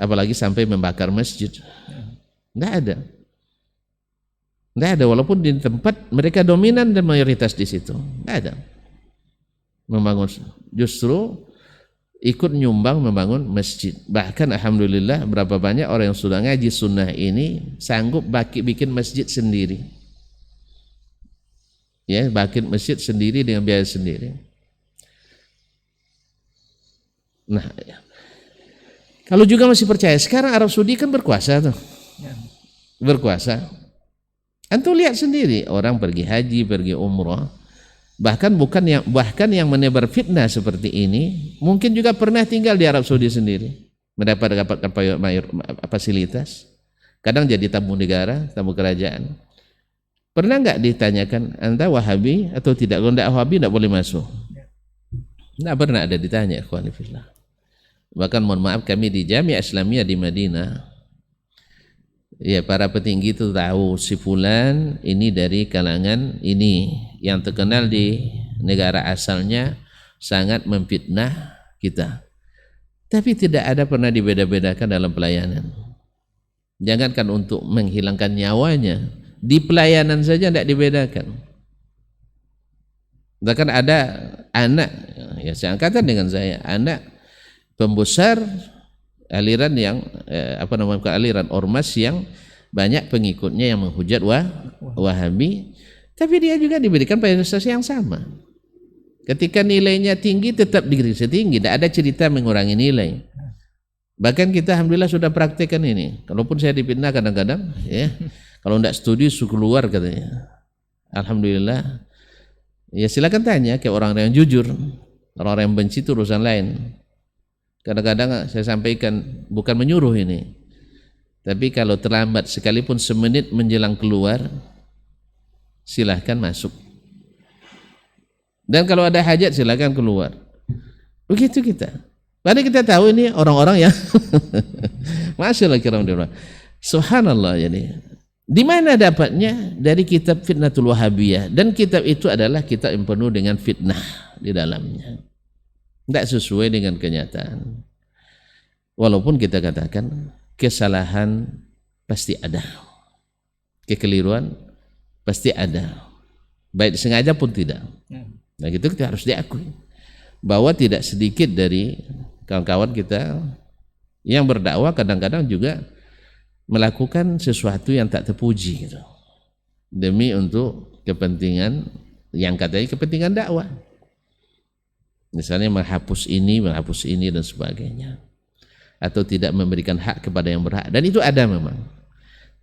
B: Apalagi sampai membakar masjid. Tidak ada. Tidak ada, walaupun di tempat mereka dominan dan mayoritas di situ. Tidak ada. Membangun, justru ikut nyumbang membangun masjid. Bahkan alhamdulillah berapa banyak orang yang sudah ngaji sunnah ini sanggup bikin masjid sendiri. Ya, bikin masjid sendiri dengan biaya sendiri. Nah, ya. Kalau juga masih percaya, sekarang Arab Saudi kan berkuasa tuh. Berkuasa. Antum lihat sendiri, orang pergi haji, pergi umrah. Bahkan yang menebar fitnah seperti ini mungkin juga pernah tinggal di Arab Saudi sendiri, mendapatkan fasilitas. Kadang jadi tamu negara, tamu kerajaan. Pernah nggak ditanyakan, Anda Wahabi atau tidak? Kalau tidak Wahabi tidak boleh masuk. Tidak pernah ada ditanya, ikhwan fillah. Bahkan mohon maaf, kami di Jamiah Islamiyah di Madinah, ya para petinggi itu tahu si fulan ini dari kalangan ini yang terkenal di negara asalnya sangat memfitnah kita. Tapi tidak ada pernah dibeda-bedakan dalam pelayanan. Jangankan untuk menghilangkan nyawanya, di pelayanan saja tidak dibedakan. Bahkan ada anak, ya seangkatan dengan saya, anak pembesar aliran yang aliran ormas yang banyak pengikutnya yang menghujat Wahabi, tapi dia juga diberikan prestasi yang sama. Ketika nilainya tinggi tetap diberi setinggi, tidak ada cerita mengurangi nilai. Bahkan kita alhamdulillah sudah praktekkan ini. Kalaupun saya dipitnah kadang-kadang, ya kalau tidak studi suruh keluar katanya. Alhamdulillah, ya silakan tanya ke orang-orang yang jujur. Orang-orang yang benci itu urusan lain. Kadang-kadang saya sampaikan, bukan menyuruh ini, tapi kalau terlambat sekalipun semenit menjelang keluar, silahkan masuk. Dan kalau ada hajat silahkan keluar. Begitu kita. Padahal kita tahu ini orang-orang yang Masyaallah kiram dirahmati. Subhanallah. Jadi di mana dapatnya? Dari kitab Fitnatul Wahabiyah, dan kitab itu adalah kitab yang penuh dengan fitnah di dalamnya. Tidak sesuai dengan kenyataan. Walaupun kita katakan kesalahan pasti ada, kekeliruan pasti ada, baik disengaja pun tidak. Nah gitu kita harus diakui bahwa tidak sedikit dari kawan-kawan kita yang berdakwah kadang-kadang juga melakukan sesuatu yang tak terpuji gitu, demi untuk kepentingan yang katanya kepentingan dakwah. Misalnya menghapus ini dan sebagainya, atau tidak memberikan hak kepada yang berhak, dan itu ada memang.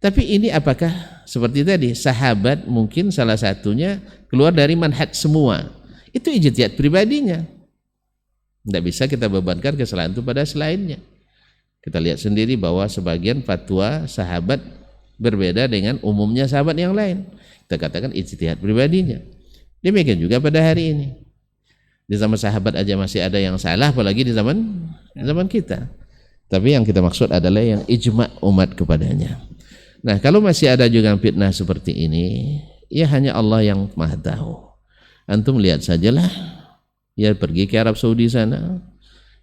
B: Tapi ini apakah seperti tadi sahabat mungkin salah satunya keluar dari manhaj semua, itu ijtihad pribadinya, tidak bisa kita bebankan kesalahan itu pada selainnya. Kita lihat sendiri bahwa sebagian fatwa sahabat berbeda dengan umumnya sahabat yang lain, kita katakan ijtihad pribadinya. Demikian juga pada hari ini. Di zaman sahabat aja masih ada yang salah, apalagi di zaman kita. Tapi yang kita maksud adalah yang ijma' umat kepadanya. Nah, kalau masih ada juga fitnah seperti ini, ya hanya Allah yang Maha tahu. Antum lihat sajalah, ya pergi ke Arab Saudi sana.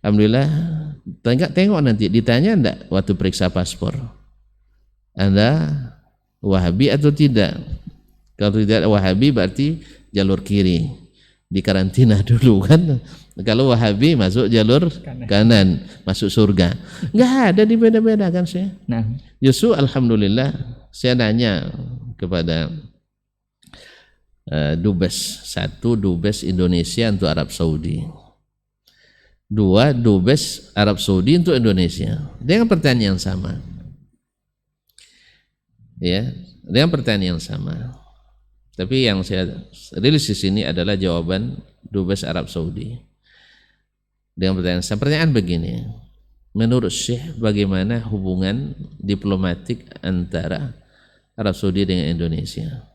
B: Alhamdulillah, tengok nanti ditanya enggak waktu periksa paspor, Anda Wahabi atau tidak? Kalau tidak Wahabi berarti jalur kiri, di karantina dulu kan. Kalau Wahabi masuk jalur kanan, masuk surga. Enggak ada dibeda-beda kan saya.
A: Nah,
B: Justru alhamdulillah saya nanya kepada dubes, satu dubes Indonesia untuk Arab Saudi, dua dubes Arab Saudi untuk Indonesia, dengan pertanyaan yang sama. Ya, dengan pertanyaan yang sama. Tapi yang saya rilis di sini adalah jawaban dubes Arab Saudi. dengan pertanyaan begini, menurut Syekh bagaimana hubungan diplomatik antara Arab Saudi dengan Indonesia?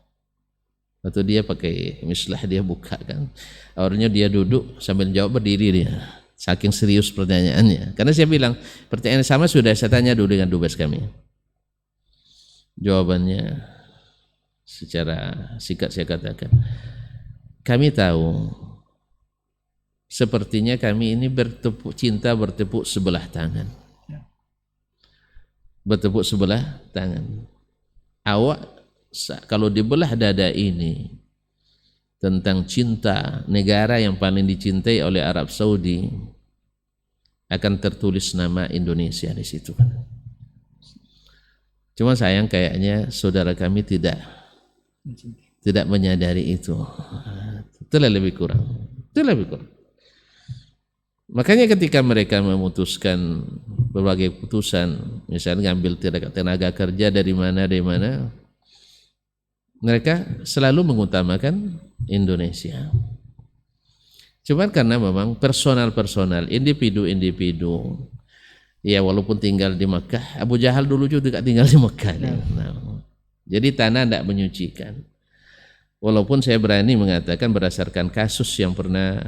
B: Atau dia pakai mislah, dia buka kan, awalnya dia duduk sambil jawab berdiri dia, saking serius pertanyaannya. Karena saya bilang pertanyaan sama sudah saya tanya dulu dengan dubes kami, jawabannya secara singkat saya katakan, kami tahu sepertinya kami ini cinta bertepuk sebelah tangan, bertepuk sebelah tangan. Awak kalau dibelah dada ini tentang cinta negara yang paling dicintai oleh Arab Saudi, akan tertulis nama Indonesia di situ. Cuma sayang kayaknya saudara kami tidak menyadari itu. Itulah lebih kurang. Makanya ketika mereka memutuskan berbagai keputusan, misalnya ngambil tenaga kerja dari mana, mereka selalu mengutamakan Indonesia. Cuman karena memang personal, individu, ya walaupun tinggal di Mekah, Abu Jahal dulu juga tinggal di Mekah. Nah, jadi tanah tidak menyucikan. Walaupun saya berani mengatakan berdasarkan kasus yang pernah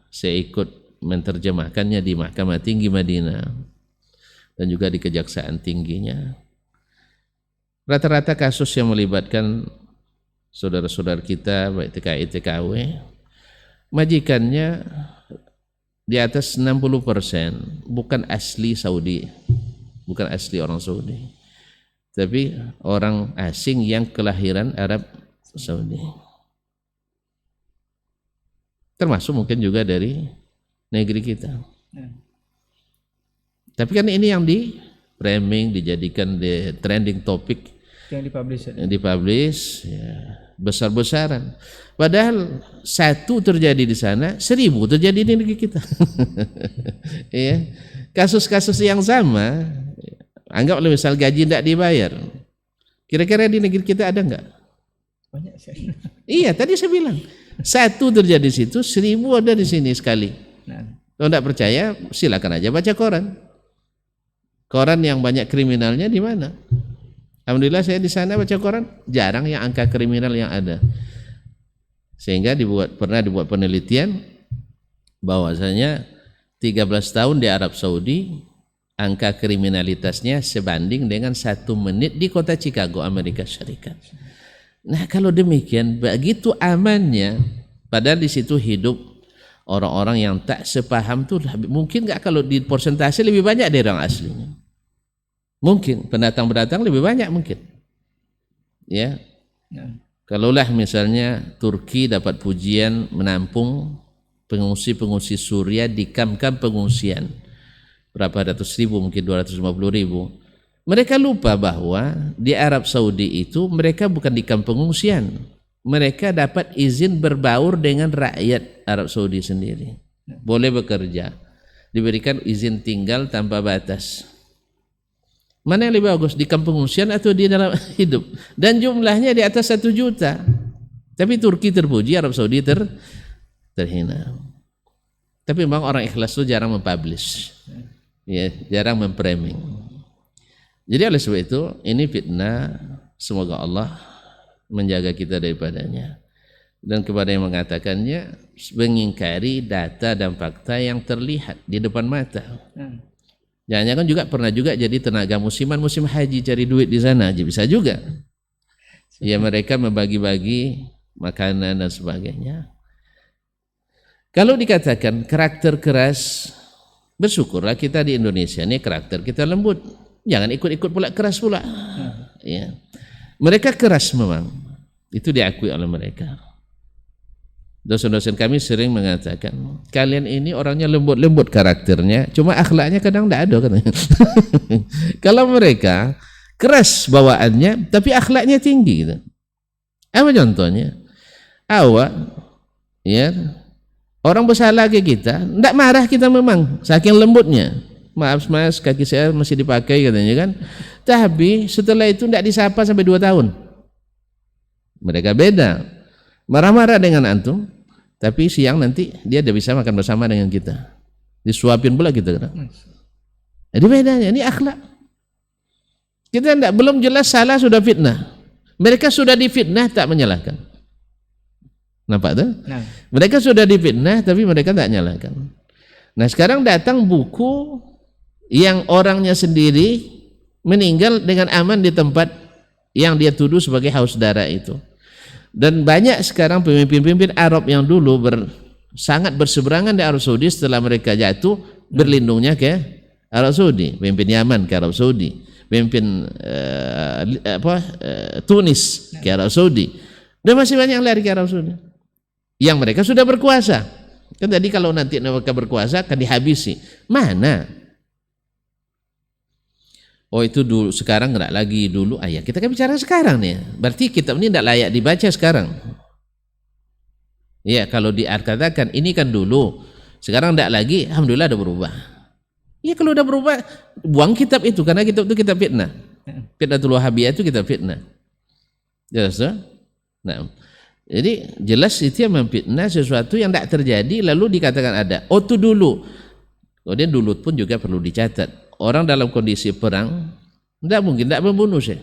B: saya ikut menerjemahkannya di Mahkamah Tinggi Madinah dan juga di Kejaksaan Tingginya, rata-rata kasus yang melibatkan saudara-saudara kita baik TKI TKW, majikannya di atas 60% bukan asli Saudi, bukan asli orang Saudi, tapi orang asing yang kelahiran Arab Saudi, termasuk mungkin juga dari negeri kita. Tapi kan ini yang di framing, dijadikan the trending topic,
A: yang
B: dipublish ya, besar-besaran. Padahal satu terjadi di sana, 1000 terjadi di negeri kita. Ya, kasus-kasus yang sama, anggaplah misal gaji tidak dibayar, kira-kira di negeri kita ada enggak?
A: Banyak sekali.
B: Iya, tadi saya bilang satu terjadi di situ, 1000 ada di sini sekali. Kalau tidak percaya, silakan aja baca koran. Koran yang banyak kriminalnya di mana? Alhamdulillah saya di sana baca koran, jarang yang angka kriminal yang ada. Sehingga pernah dibuat penelitian bahwasanya 13 tahun di Arab Saudi, angka kriminalitasnya sebanding dengan 1 menit di kota Chicago, Amerika Serikat. Nah, kalau demikian begitu amannya, padahal di situ hidup orang-orang yang tak sepaham tuh, mungkin nggak kalau di persentase lebih banyak dari orang aslinya. Mungkin pendatang lebih banyak mungkin. Ya. Kalaulah misalnya Turki dapat pujian menampung pengungsi-pengungsi Suriah di kamp-kamp pengungsian, berapa ratus ribu, mungkin 250.000. Mereka lupa bahwa di Arab Saudi itu mereka bukan di kamp pengungsian. Mereka dapat izin berbaur dengan rakyat Arab Saudi sendiri. Boleh bekerja, diberikan izin tinggal tanpa batas. Mana yang lebih bagus, di kamp pengungsian atau di dalam hidup? Dan jumlahnya di atas 1 juta. Tapi Turki terpuji, Arab Saudi terhina. Tapi memang orang ikhlas itu jarang mempublish, ya, jarang memframing. Jadi oleh sebab itu ini fitnah, semoga Allah menjaga kita daripadanya. Dan kepada yang mengatakannya, mengingkari data dan fakta yang terlihat di depan mata. Jangan-jangan juga pernah juga jadi tenaga musim haji, cari duit di sana aja bisa juga. Ya, mereka membagi-bagi makanan dan sebagainya. Kalau dikatakan karakter keras, bersyukurlah kita di Indonesia ini karakter kita lembut. Jangan ikut-ikut pula keras pula. Ya. Mereka keras memang, itu diakui oleh mereka. Dosen-dosen kami sering mengatakan, kalian ini orangnya lembut-lembut karakternya, cuma akhlaknya kadang tidak ada katanya. Kalau mereka keras bawaannya, tapi akhlaknya tinggi gitu. Apa contohnya? Awak, ya, orang bersalah ke kita, tidak marah kita memang, saking lembutnya. Maaf mas, kaki saya masih dipakai katanya kan. Tapi setelah itu tidak disapa sampai 2 tahun. Mereka beda. Marah-marah dengan antum, tapi siang nanti dia tidak bisa makan bersama dengan kita. disuapin pula kita. Jadi bedanya, ini akhlak. Kita belum jelas salah sudah fitnah. Mereka sudah difitnah tak menyalahkan. Nampak tuh?
A: Nah.
B: Mereka sudah difitnah tapi mereka tak menyalahkan. Nah sekarang datang buku yang orangnya sendiri meninggal dengan aman di tempat yang dia tuduh sebagai haus darah itu. Dan banyak sekarang pemimpin-pemimpin Arab yang dulu sangat berseberangan di Arab Saudi, setelah mereka jatuh berlindungnya ke Arab Saudi, pemimpin Yaman ke Arab Saudi, pemimpin Tunis ke Arab Saudi, dan masih banyak yang lari ke Arab Saudi yang mereka sudah berkuasa. Kan tadi kalau nanti mereka berkuasa akan dihabisi. Mana? Oh itu dulu, sekarang enggak lagi dulu. Ya kita kan bicara sekarang nih. Berarti kitab ini tidak layak dibaca sekarang. Ya kalau dikatakan ini kan dulu, sekarang enggak lagi, alhamdulillah udah berubah. Ya kalau udah berubah, buang kitab itu, karena kitab itu kitab fitnah. Fitnatul Wahabiyah itu kitab fitnah. Jelas ya? Nah, jadi jelas itu yang memfitnah sesuatu yang tidak terjadi lalu dikatakan ada. Oh itu dulu. Kemudian dulu pun juga perlu dicatat. Orang dalam kondisi perang tidak mungkin tidak membunuh Syekh.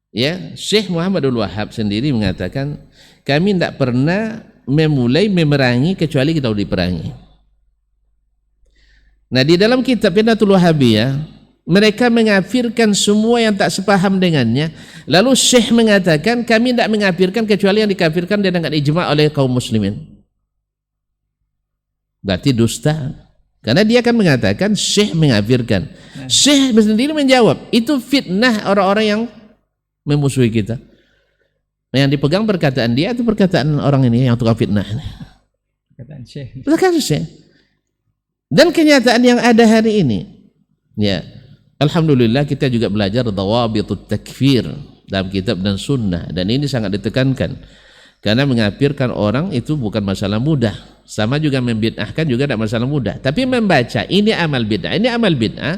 B: Ya, Syekh Muhammadul Wahhab sendiri mengatakan kami tidak pernah memulai memerangi kecuali kita sudah diperangi. Nah di dalam kitab Fitnatul Wahabiyah mereka mengafirkan semua yang tak sepaham dengannya. Lalu Syekh mengatakan kami tidak mengafirkan kecuali yang dikafirkan dengan ijma' oleh kaum muslimin. Berarti dusta. Karena dia akan mengatakan Syekh mengafirkan. Syekh sendiri menjawab itu fitnah orang-orang yang memusuhi kita. Nah, yang dipegang perkataan dia itu perkataan orang ini yang tukang fitnah.
A: Perkataan Syekh.
B: Perkataan Syekh. Dan kenyataan yang ada hari ini, ya, alhamdulillah kita juga belajar dhawabitut takfir dalam kitab dan sunnah, dan ini sangat ditekankan karena mengafirkan orang itu bukan masalah mudah. Sama juga membid'ahkan juga tidak masalah mudah. Tapi membaca ini amal bid'ah, ini amal bid'ah.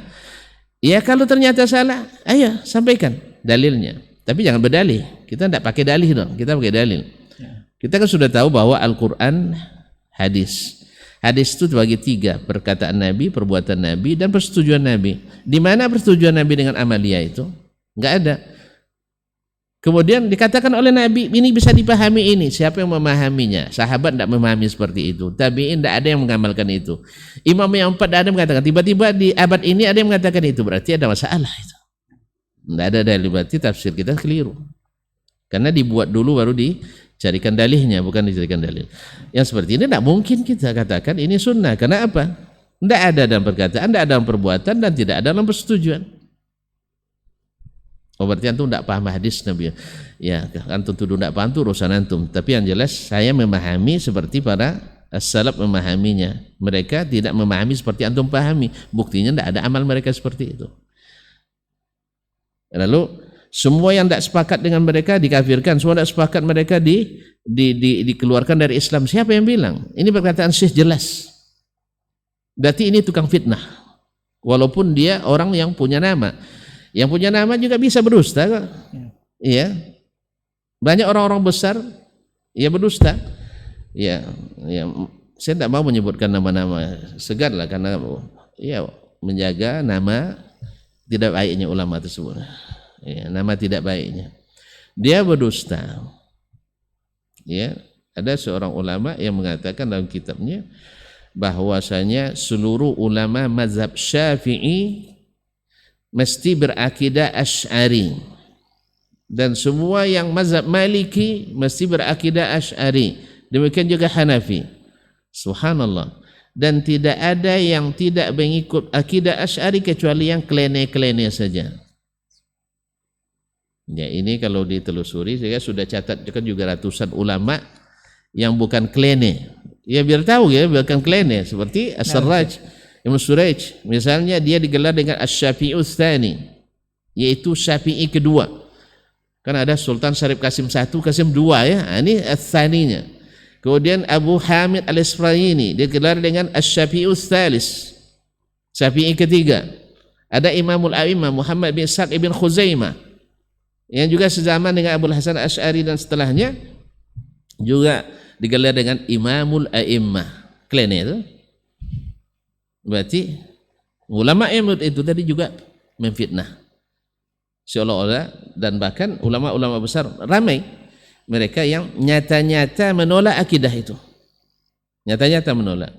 B: Ya kalau ternyata salah, ayo sampaikan dalilnya. Tapi jangan berdalih. Kita tidak pakai dalih dong. Kita pakai dalil. Kita kan sudah tahu bahwa Al-Quran hadis. Hadis itu terbagi 3, perkataan Nabi, perbuatan Nabi, dan persetujuan Nabi. Di mana persetujuan Nabi dengan amalia itu? Enggak ada. Kemudian dikatakan oleh Nabi, ini bisa dipahami ini. Siapa yang memahaminya? Sahabat tidak memahami seperti itu. Tabi'in tidak ada yang mengamalkan itu. Imam yang 4 ada yang mengatakan, tiba-tiba di abad ini ada yang mengatakan itu. Berarti ada masalah itu. Tidak ada dalil, berarti tafsir kita keliru. Karena dibuat dulu baru dicarikan dalihnya, bukan dicarikan dalil. Yang seperti ini tidak mungkin kita katakan ini sunnah. Karena apa? Tidak ada dalam perkataan, tidak ada dalam perbuatan, dan tidak ada dalam persetujuan. Oh berarti antum tidak paham hadis Nabi. Ya, antum tuduh tidak paham itu urusan antum. Tapi yang jelas saya memahami seperti para as-salaf memahaminya. Mereka tidak memahami seperti antum pahami. Buktinya tidak ada amal mereka seperti itu. Lalu semua yang tidak sepakat dengan mereka dikafirkan. Semua tidak sepakat mereka dikeluarkan dari Islam. Siapa yang bilang? Ini perkataan Syekh jelas. Berarti ini tukang fitnah. Walaupun dia orang yang punya nama. Yang punya nama juga bisa berdusta kok. Iya. Banyak orang-orang besar ya berdusta. Ya, saya tidak mau menyebutkan nama-nama, segarlah karena ya menjaga nama tidak baiknya ulama tersebut. Ya, nama tidak baiknya. Dia berdusta. Ya, ada seorang ulama yang mengatakan dalam kitabnya bahwasanya seluruh ulama mazhab Syafi'i mesti berakidah Asy'ari, dan semua yang mazhab Maliki mesti berakidah Asy'ari, demikian juga Hanafi. Subhanallah. Dan tidak ada yang tidak mengikut akidah Asy'ari kecuali yang klene-klene saja. Ya ini kalau ditelusuri, saya sudah catat juga ratusan ulama yang bukan klene. Ya biar tahu ya, bukan klene, seperti As-Sarraj Ibn Suraij, misalnya dia digelar dengan Asy-Syafi'i Tsani, yaitu Syafi'i kedua. Kan ada Sultan Syarif Qasim 1, Qasim 2 ya. Ini Ats-Tsaninya. Kemudian Abu Hamid Al-Isfaraini digelar dengan Asy-Syafi'i Tsalis, Syafi'i ketiga. Ada Imamul A'immah Muhammad bin Ishaq ibn Khuzaimah yang juga sezaman dengan Abu Hasan Asy'ari dan setelahnya, juga digelar dengan Imamul A'immah. Klene itu. Berarti ulama yang menurut itu tadi juga memfitnah seolah-olah, dan bahkan ulama-ulama besar ramai mereka yang nyata-nyata menolak akidah itu, nyata-nyata menolak.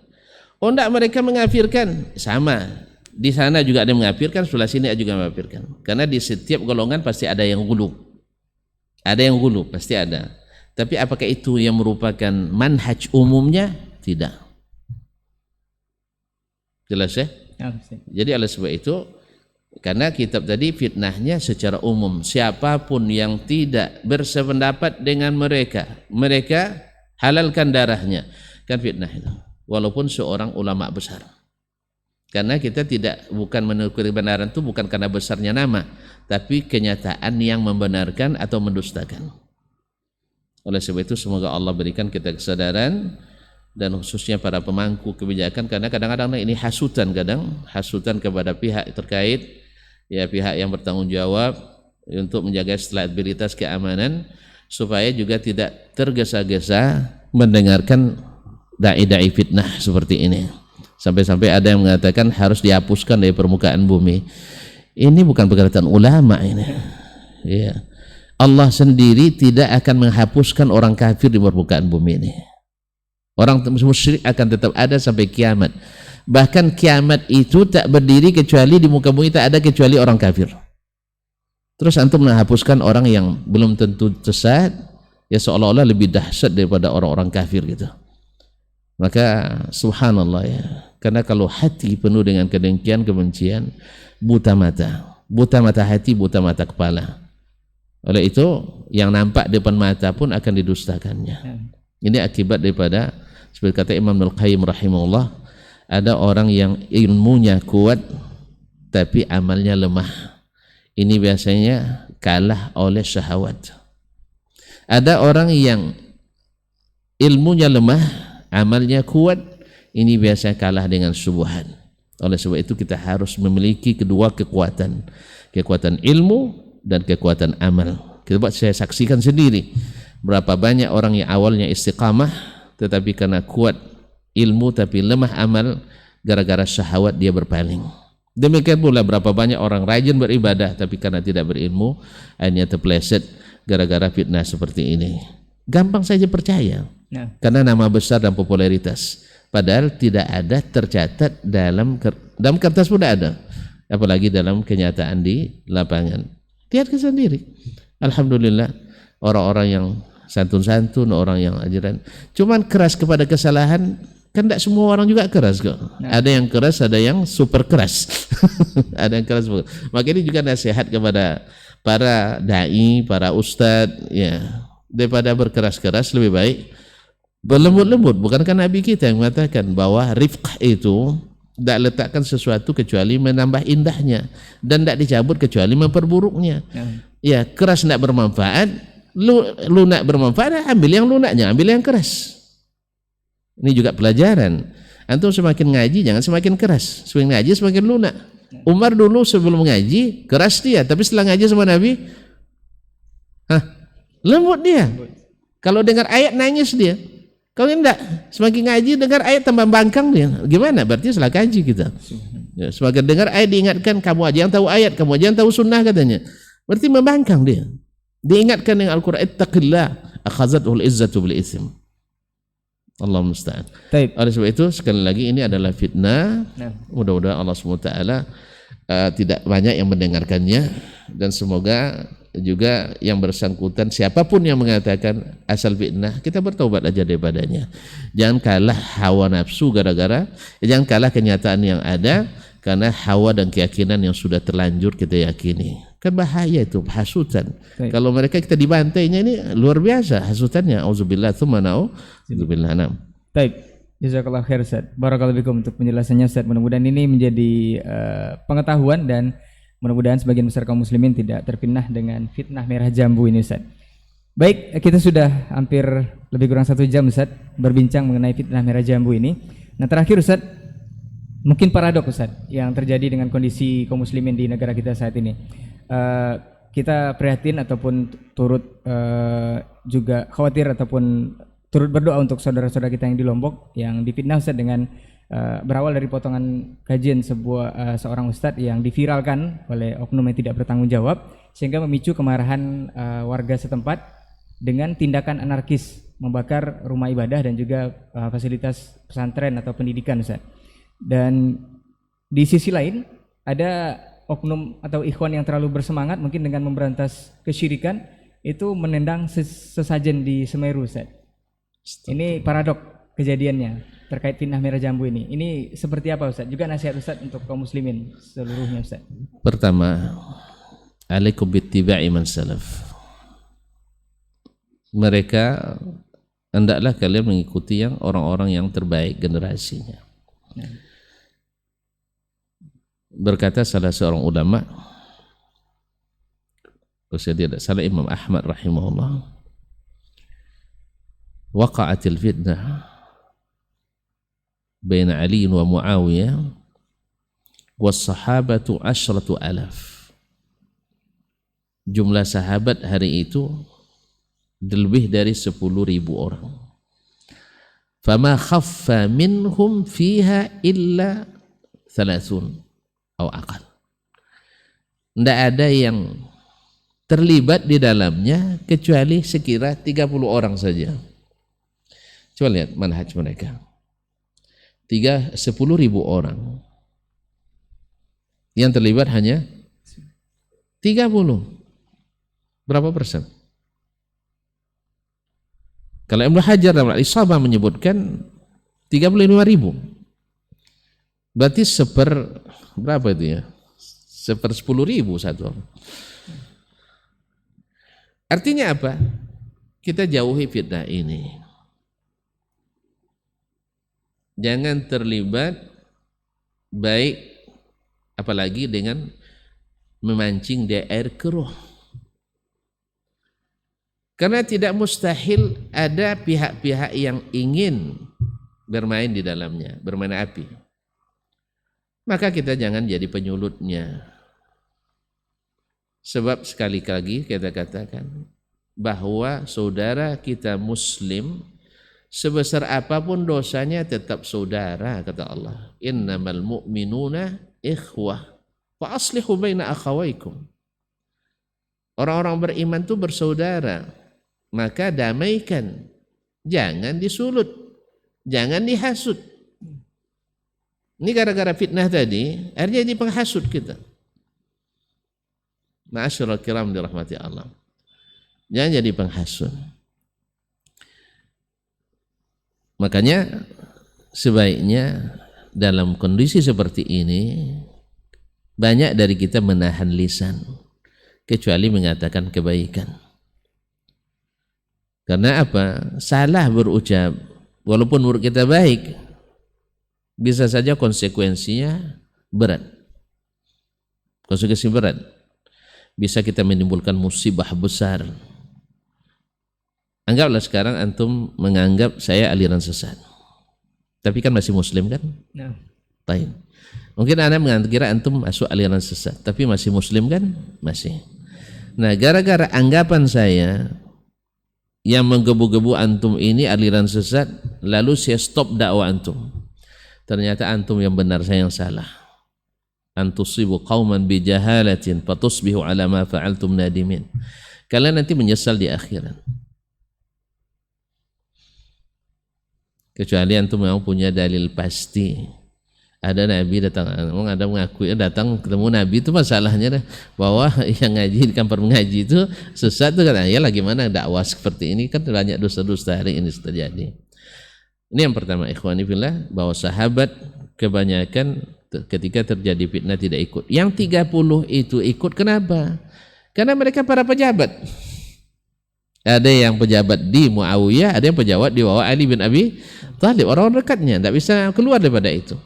B: Oh enggak, mereka mengafirkan, sama di sana juga ada yang mengafirkan, sebelah sini juga mengafirkan, karena di setiap golongan pasti ada yang gulu, pasti ada. Tapi apakah itu yang merupakan manhaj umumnya? Tidak. Jelas ya? Jadi oleh sebab itu, karena kitab tadi fitnahnya secara umum, siapapun yang tidak bersependapat dengan mereka halalkan darahnya, kan fitnah itu, walaupun seorang ulama besar. Karena kita bukan menukar kebenaran itu bukan karena besarnya nama, tapi kenyataan yang membenarkan atau mendustakan. Oleh sebab itu semoga Allah berikan kita kesadaran, dan khususnya para pemangku kebijakan, karena kadang-kadang ini hasutan kepada pihak terkait, ya pihak yang bertanggung jawab untuk menjaga stabilitas keamanan, supaya juga tidak tergesa-gesa mendengarkan dai-dai fitnah seperti ini. Sampai-sampai ada yang mengatakan harus dihapuskan dari permukaan bumi. Ini bukan perkataan ulama ini. Ya. Allah sendiri tidak akan menghapuskan orang kafir di permukaan bumi ini. Orang musyrik akan tetap ada sampai kiamat. Bahkan kiamat itu tak berdiri kecuali di muka bumi tak ada kecuali orang kafir. Terus antum menghapuskan orang yang belum tentu sesat, ya seolah-olah lebih dahsyat daripada orang-orang kafir gitu. Maka subhanallah ya, karena kalau hati penuh dengan kedengkian, kebencian, buta mata hati, buta mata kepala. Oleh itu yang nampak depan mata pun akan didustakannya. Ini akibat daripada, seperti kata Imam Al-Qayyim rahimahullah, ada orang yang ilmunya kuat tapi amalnya lemah. Ini biasanya kalah oleh syahwat. Ada orang yang ilmunya lemah, amalnya kuat, ini biasanya kalah dengan subuhan. Oleh sebab itu kita harus memiliki kedua kekuatan, kekuatan ilmu dan kekuatan amal. Saya saksikan sendiri berapa banyak orang yang awalnya istiqamah tetapi karena kuat ilmu tapi lemah amal, gara-gara syahwat dia berpaling. Demikian pula berapa banyak orang rajin beribadah tapi karena tidak berilmu akhirnya terpeleset gara-gara fitnah seperti ini. Gampang saja percaya karena nama besar dan popularitas, padahal tidak ada tercatat dalam kertas pun tidak ada, apalagi dalam kenyataan di lapangan. Lihat ke sendiri, alhamdulillah orang-orang yang santun-santun, orang yang ajaran, cuman keras kepada kesalahan, kan tidak semua orang juga keras kok. Ada yang keras, ada yang super keras. Ada yang keras. Maka ini juga nasihat kepada para dai, para ustadz, ya, daripada berkeras-keras lebih baik berlembut-lembut. Bukankah Nabi kita yang mengatakan bahwa rifqah itu tidak letakkan sesuatu kecuali menambah indahnya, dan tidak dicabut kecuali memperburuknya. Ya, keras tidak bermanfaat, lunak bermanfaat, ambil yang lunaknya, ambil yang keras. Ini juga pelajaran. Antum semakin ngaji jangan semakin keras, semakin ngaji semakin lunak. Umar dulu sebelum ngaji keras dia, tapi setelah ngaji sama Nabi, lembut dia. Kalau dengar ayat nangis dia. Kalau enggak, semakin ngaji dengar ayat tambah bangkang dia. Gimana? Berarti salah kaji kita. Ya, semakin dengar ayat diingatkan, kamu aja yang tahu ayat, kamu aja yang tahu sunnah katanya. Berarti membangkang dia. Diingatkan dengan Al-Quran, ittaqillah akhazatuhul izzatu bil itsm. Allah musta'an. Oleh sebab itu sekali lagi ini adalah fitnah. Mudah-mudahan Allah SWT tidak banyak yang mendengarkannya, dan semoga juga yang bersangkutan siapapun yang mengatakan asal fitnah, kita bertaubat aja daripadanya. Jangan kalah hawa nafsu gara-gara, jangan kalah kenyataan yang ada karena hawa dan keyakinan yang sudah terlanjur kita yakini. Kan bahaya itu hasutan. Kalau mereka kita dibantainya ini luar biasa hasutannya. Auzubillah tsumma na'udzubillah.
A: Baik, jazakallah khair Ustaz. Barakallahu fikum untuk penjelasannya Ustaz. Mudah-mudahan ini menjadi pengetahuan, dan mudah-mudahan sebagian besar kaum muslimin tidak terpinah dengan fitnah merah jambu ini Ustaz. Baik, kita sudah hampir lebih kurang 1 jam Ustaz berbincang mengenai fitnah merah jambu ini. Nah terakhir Ustaz, mungkin paradoks Ustaz yang terjadi dengan kondisi kaum muslimin di negara kita saat ini. Kita prihatin ataupun turut juga khawatir ataupun turut berdoa untuk saudara-saudara kita yang di Lombok yang difitnah Ustaz dengan berawal dari potongan kajian seorang ustadz yang diviralkan oleh oknum yang tidak bertanggung jawab sehingga memicu kemarahan warga setempat dengan tindakan anarkis membakar rumah ibadah dan juga fasilitas pesantren atau pendidikan, Ustaz. Dan di sisi lain ada oknum atau ikhwan yang terlalu bersemangat mungkin dengan memberantas kesyirikan itu menendang sesajen di Semeru, Ustaz. Ini paradok kejadiannya terkait fitnah merah jambu ini. Ini seperti apa, Ustaz? Juga nasihat Ustaz untuk kaum muslimin seluruhnya, Ustaz.
B: Pertama, alaikum bittiba'i man salaf. Mereka hendaklah kalian mengikuti yang orang-orang yang terbaik generasinya. Berkata salah seorang ulama, kalau saya tidak salah Imam Ahmad rahimahullah, waqa'atil fitnah baina Ali wa Muawiyah was sahabatu 10,000. Jumlah sahabat hari itu lebih dari 10.000 orang. Fama khaffa minhum fiha illa 30 atau aqal. Tidak ada yang terlibat di dalamnya kecuali sekira 30 orang saja. Coba lihat manhaj mereka. 10.000 orang. Yang terlibat hanya 30. Berapa persen? Kalau Ibnu Hajar dalam Al-Isabah menyebutkan 35.000. Berarti berapa itu ya? 10.000 satu. Artinya apa? Kita jauhi fitnah ini. Jangan terlibat baik apalagi dengan memancing di air keruh. Karena tidak mustahil ada pihak-pihak yang ingin bermain di dalamnya, bermain api. Maka kita jangan jadi penyulutnya. Sebab sekali lagi kita katakan bahwa saudara kita muslim sebesar apapun dosanya tetap saudara, kata Allah. Innamal mu'minuna ikhwah fa aslihu baina akhawaikum. Orang-orang beriman itu bersaudara, maka damaikan, jangan disulut, jangan dihasut. Ini gara-gara fitnah tadi, akhirnya jadi penghasut kita. Ma'asyiral kiram dirahmati Allah. Jangan jadi penghasut. Makanya sebaiknya dalam kondisi seperti ini banyak dari kita menahan lisan kecuali mengatakan kebaikan. Karena apa? Salah berucap walaupun menurut kita baik bisa saja konsekuensinya berat. Konsekuensi berat. Bisa kita menimbulkan musibah besar. Anggaplah sekarang antum menganggap saya aliran sesat. Tapi kan masih muslim kan?
A: Nah.
B: Baik. Mungkin Anda mengira antum masuk aliran sesat, tapi masih muslim kan? Masih. Nah, gara-gara anggapan saya yang menggebu-gebu antum ini aliran sesat, lalu saya stop dakwah antum. Ternyata antum yang benar, saya yang salah. Antusibu qauman bijahalatin fatusbihu ala ma fa'altum nadimin. Kalian nanti menyesal di akhirat. Kecuali antum memang punya dalil pasti. Ada nabi datang, ada mengaku datang ketemu nabi, itu masalahnya bahwa yang ngaji di kamar mengaji itu sesat itu kan, ya lagi mana dakwah seperti ini kan banyak dosa-dosa hari ini terjadi. Ini yang pertama, ikhwani fillah, bahwa sahabat kebanyakan ketika terjadi fitnah tidak ikut. Yang 30 itu ikut, kenapa? Karena mereka para pejabat. Ada yang pejabat di Muawiyah, ada yang pejabat di bawah Ali bin Abi Thalib, orang-orang dekatnya, tidak bisa keluar daripada itu.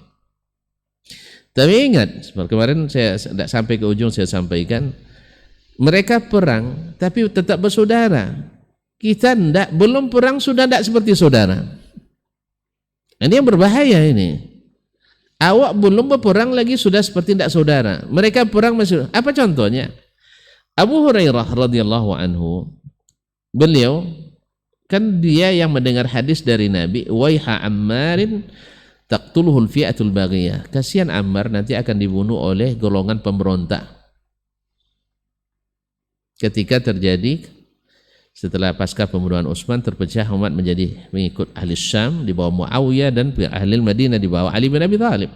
B: Tapi ingat, seperti kemarin saya tidak sampai ke ujung, saya sampaikan, mereka perang tapi tetap bersaudara. Kita tidak, belum perang sudah tidak seperti saudara. Ini yang berbahaya ini. Awak belum berperang lagi sudah seperti tidak saudara. Mereka perang masih. Apa contohnya? Abu Hurairah radhiyallahu anhu, beliau kan dia yang mendengar hadis dari Nabi, waiha ammarin taqtuluhul fi'atul baghiyah. Kasihan Ammar nanti akan dibunuh oleh golongan pemberontak. Ketika terjadi setelah pasca pembunuhan Utsman, terpecah umat menjadi mengikut ahli Syam di bawah Muawiyah dan ahli Madinah di bawah Ali bin Abi Thalib.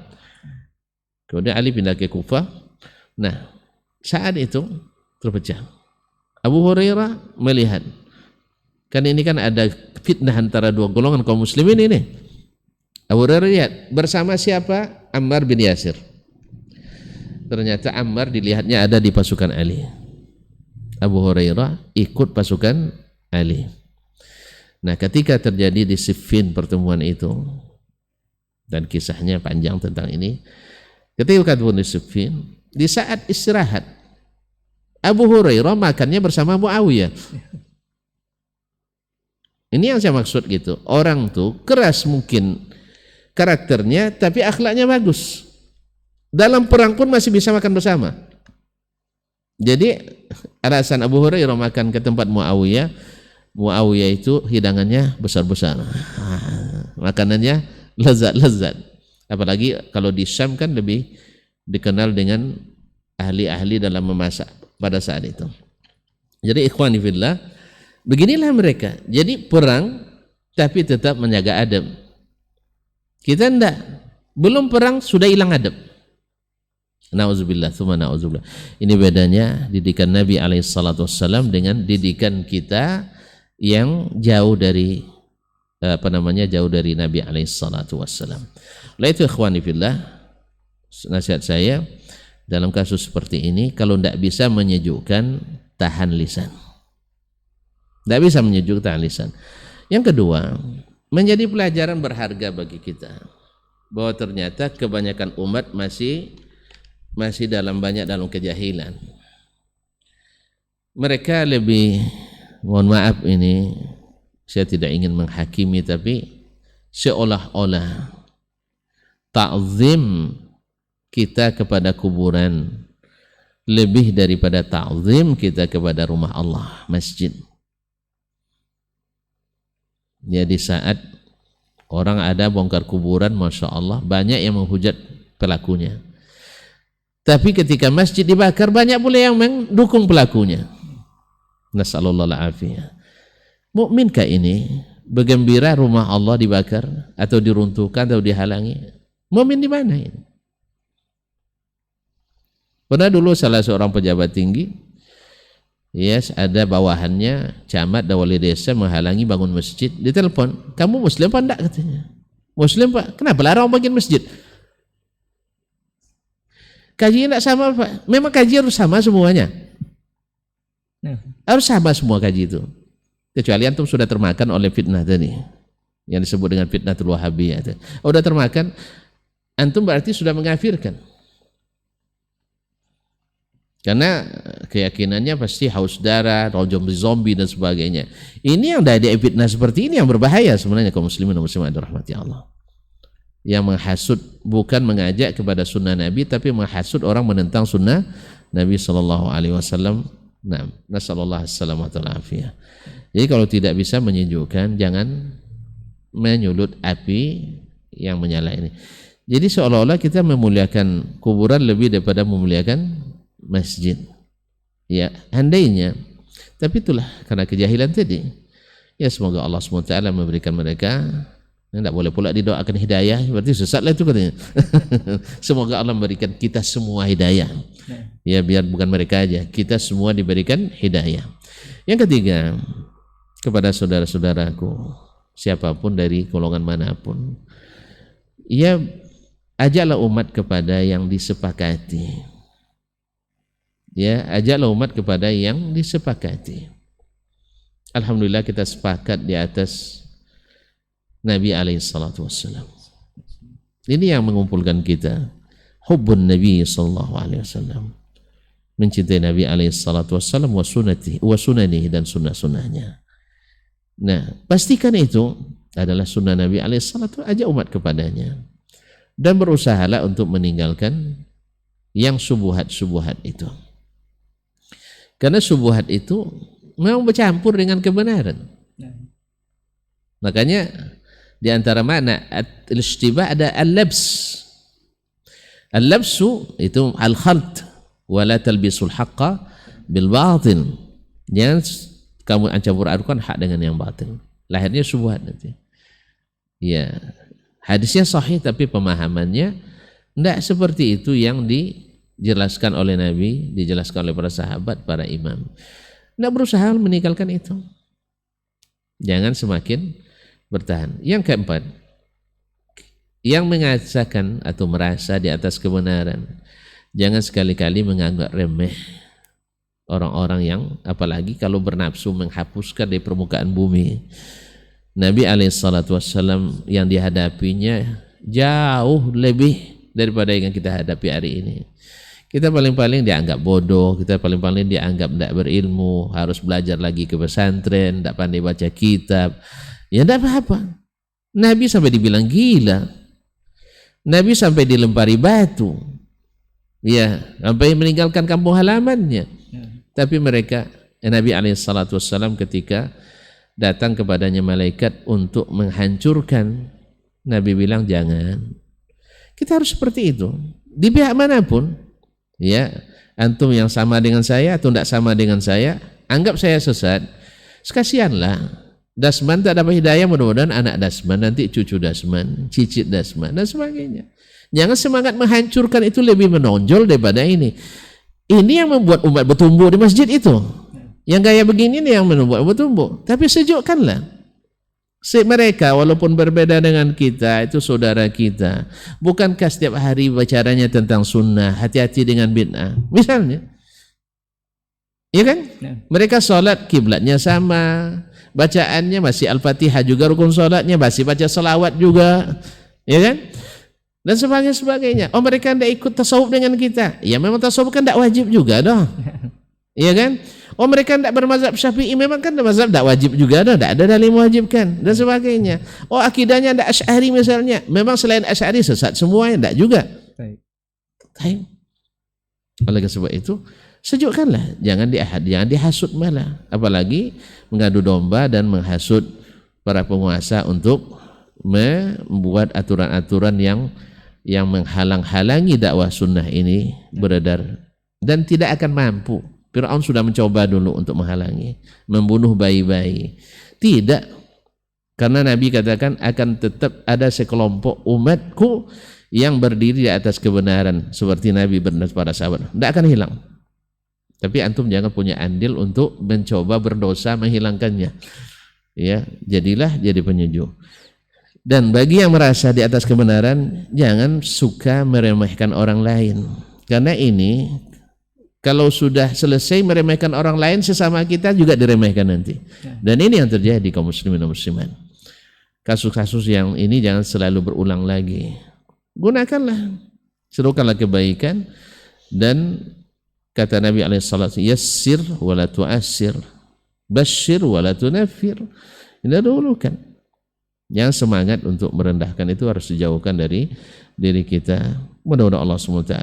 B: Kemudian Ali pindah ke Kufah. Nah, saat itu terpecah. Abu Hurairah melihat, kan ini kan ada fitnah antara dua golongan kaum muslimin ini. Abu Hurairah lihat bersama siapa? Ammar bin Yasir. Ternyata Ammar dilihatnya ada di pasukan Ali. Abu Hurairah ikut pasukan Ali. Nah, ketika terjadi di Siffin pertemuan itu, dan kisahnya panjang tentang ini, ketika ketemu di Siffin, di saat istirahat, Abu Hurairah makannya bersama Muawiyah. Ini yang saya maksud gitu. Orang tuh keras mungkin karakternya, tapi akhlaknya bagus. Dalam perang pun masih bisa makan bersama. Jadi alasan Abu Hurairah makan ke tempat Muawiyah, Muawiyah itu hidangannya besar-besar, makanannya lezat-lezat. Apalagi kalau di Syam kan lebih dikenal dengan ahli-ahli dalam memasak pada saat itu. Jadi ikhwani fillah, beginilah mereka. Jadi perang tapi tetap menjaga adab. Kita enggak, belum perang sudah hilang adab. Nauzubillah, tsumma nauzubillah. Ini bedanya didikan Nabi alaihissalam dengan didikan kita yang jauh dari jauh dari Nabi alaihissalam. Oleh itu ikhwani fillah, nasihat saya dalam kasus seperti ini, kalau tidak bisa menyejukkan, tahan lisan. Tidak bisa menyejukkan, tahan lisan. Yang kedua, menjadi pelajaran berharga bagi kita bahwa ternyata kebanyakan umat masih banyak dalam kejahilan. Mereka lebih, mohon maaf ini saya tidak ingin menghakimi, tapi seolah-olah ta'zim kita kepada kuburan lebih daripada ta'zim kita kepada rumah Allah, masjid. Jadi saat orang ada bongkar kuburan, Masya Allah, banyak yang menghujat pelakunya. Tapi ketika masjid dibakar, banyak pula yang mendukung pelakunya. Nasallallahu alaihi. Mukminkah ini bergembira rumah Allah dibakar atau diruntuhkan atau dihalangi? Mukmin di mana ini? Pernah dulu salah seorang pejabat tinggi, ada bawahannya camat dan wali desa menghalangi bangun masjid. Ditelepon, kamu muslim apa enggak katanya? Muslim Pak, kenapa larang bangun masjid? Kajinya tidak sama Pak. Memang kaji harus sama semuanya. Harus sama semua kaji itu. Kecuali antum sudah termakan oleh fitnah tadi, yang disebut dengan fitnatul wahabiyah. Sudah termakan, antum berarti sudah mengkafirkan. Karena keyakinannya pasti haus darah, zombie dan sebagainya. Ini yang dari fitnah seperti ini yang berbahaya sebenarnya kaum muslimin dan muslimat rahmati Allah. Yang menghasut, bukan mengajak kepada sunnah Nabi, tapi menghasut orang menentang sunnah Nabi SAW. Nah, nasallallahu alaihi. Jadi kalau tidak bisa menyejukkan, jangan menyulut api yang menyala ini. Jadi seolah-olah kita memuliakan kuburan lebih daripada memuliakan masjid. Ya, andainya. Tapi itulah karena kejahilan tadi. Ya, semoga Allah SWT memberikan mereka. Tidak boleh pula didoakan hidayah, berarti sesatlah itu katanya. Semoga Allah memberikan kita semua hidayah. Ya, biar bukan mereka aja, kita semua diberikan hidayah. Yang ketiga, kepada saudara-saudaraku, siapapun dari golongan manapun, ya ajaklah umat kepada yang disepakati. Ya, ajaklah umat kepada yang disepakati. Alhamdulillah kita sepakat di atas Nabi alaihissalatu wassalam. Ini yang mengumpulkan kita. Hubbun Nabi sallallahu alaihi wasallam. Mencintai Nabi alaihissalatu wassalam wa sunanihi dan sunnah-sunnahnya. Nah, pastikan itu adalah sunnah Nabi alaihissalatu, ajak umat kepadanya. Dan berusahalah untuk meninggalkan yang subuhat-subuhat itu. Karena subuhat itu memang bercampur dengan kebenaran. Makanya Di antara makna al-ishtibah ada al-labs. Al-labsu itu al-khalt wa la talbisul haqqa bil batil. Jangan kamu campur adukan hak dengan yang batil. Lahirnya syubhat nanti. Ya, hadisnya sahih tapi pemahamannya tidak seperti itu yang dijelaskan oleh Nabi, dijelaskan oleh para sahabat, para imam. Tidak berusaha meninggalkan itu. Jangan semakin bertahan. Yang keempat, yang mengatakan atau merasa di atas kebenaran, jangan sekali-kali menganggap remeh orang-orang yang, apalagi kalau bernafsu menghapuskan dari permukaan bumi. Nabi SAW yang dihadapinya jauh lebih daripada yang kita hadapi hari ini. Kita paling-paling dianggap bodoh, kita paling-paling dianggap tidak berilmu, harus belajar lagi ke pesantren, tidak pandai baca kitab. Ya tidak apa-apa. Nabi sampai dibilang gila. Nabi sampai dilempari batu. Ya, sampai meninggalkan kampung halamannya. Tapi mereka, Nabi SAW ketika datang kepadanya malaikat untuk menghancurkan, Nabi bilang jangan. Kita harus seperti itu. Di pihak manapun, ya, antum yang sama dengan saya atau tidak sama dengan saya, anggap saya sesat, sekasianlah. Dasman tak dapat hidayah, mudah-mudahan anak Dasman, nanti cucu Dasman, cicit Dasman, dan sebagainya. Jangan semangat menghancurkan itu lebih menonjol daripada ini. Ini yang membuat umat bertumbuh di masjid itu. Yang gaya begini nih yang membuat bertumbuh. Tapi sejukkanlah. Mereka walaupun berbeda dengan kita, itu saudara kita. Bukankah setiap hari bicaranya tentang sunnah, hati-hati dengan bid'ah. Misalnya. Iya kan? Mereka sholat kiblatnya sama. Bacaannya masih Al-Fatihah juga, rukun sholatnya masih baca salawat juga, ya kan? Dan sebagainya. Oh, mereka tidak ikut tasawuf dengan kita. Ya memang tasawuf kan tidak wajib juga dong. Iya kan? Oh, mereka tidak bermazhab Syafi'i, memang kan mazhab tidak wajib juga dong. Tidak ada dalil mewajibkan dan sebagainya. Oh, akidahnya tidak Asy'ari misalnya, memang selain Asy'ari sesat semuanya, tidak juga. Baik. Oleh sebab itu, sejukkanlah, jangan dihasut malah, apalagi mengadu domba dan menghasut para penguasa untuk membuat aturan-aturan yang menghalang-halangi dakwah sunnah ini beredar dan tidak akan mampu. Fir'aun sudah mencoba dulu untuk menghalangi, membunuh bayi-bayi. Tidak, karena Nabi katakan akan tetap ada sekelompok umatku yang berdiri di atas kebenaran seperti Nabi benar para sahabat, tidak akan hilang. Tapi antum jangan punya andil untuk mencoba berdosa menghilangkannya. Ya, jadilah jadi penyejuk. Dan bagi yang merasa di atas kebenaran, jangan suka meremehkan orang lain. Karena ini kalau sudah selesai meremehkan orang lain, sesama kita juga diremehkan nanti. Dan ini yang terjadi di kaum muslimin dan muslimat. Kasus-kasus yang ini jangan selalu berulang lagi. Gunakanlah, serukanlah kebaikan, dan kata Nabi SAW, yassir wa la tu'assir, basyir wa la tunaffir. Ini dahulukan. Yang semangat untuk merendahkan itu harus dijauhkan dari diri kita. Mudah-mudahan Allah SWT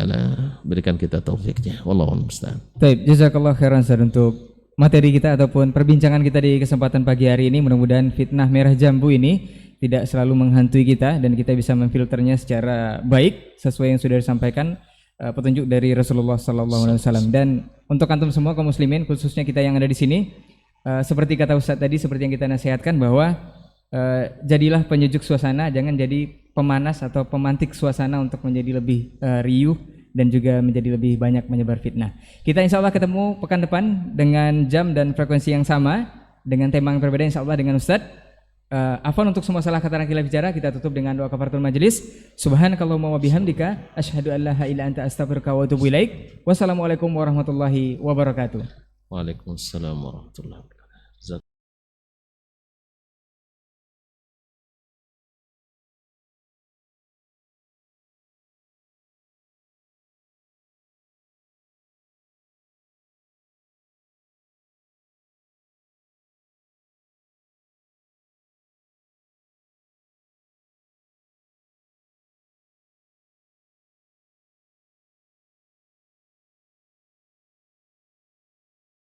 B: berikan kita taufiknya. Wallahu a'lam bishawab.
A: Baik, jazakallah khairan Ustaz untuk materi kita ataupun perbincangan kita di kesempatan pagi hari ini. Mudah-mudahan fitnah merah jambu ini tidak selalu menghantui kita dan kita bisa memfilternya secara baik sesuai yang sudah disampaikan petunjuk dari Rasulullah SAW. Dan untuk antum semua kaum muslimin, khususnya kita yang ada di sini, seperti kata Ustaz tadi, seperti yang kita nasihatkan bahwa jadilah penyejuk suasana, jangan jadi pemanas atau pemantik suasana untuk menjadi lebih riuh dan juga menjadi lebih banyak menyebar fitnah. Kita insya Allah ketemu pekan depan dengan jam dan frekuensi yang sama, dengan tema yang berbeda insya Allah dengan Ustaz. Afwan untuk semua salah kata dan khilaf bicara, kita tutup dengan doa kafaratul majelis. Subhanakallahumma wa bihamdika asyhadu an la ilaha illa anta astaghfiruka wa atubu ilaik. Wassalamualaikum warahmatullahi wabarakatuh.
B: Waalaikumsalam warahmatullahi wabarakatuh.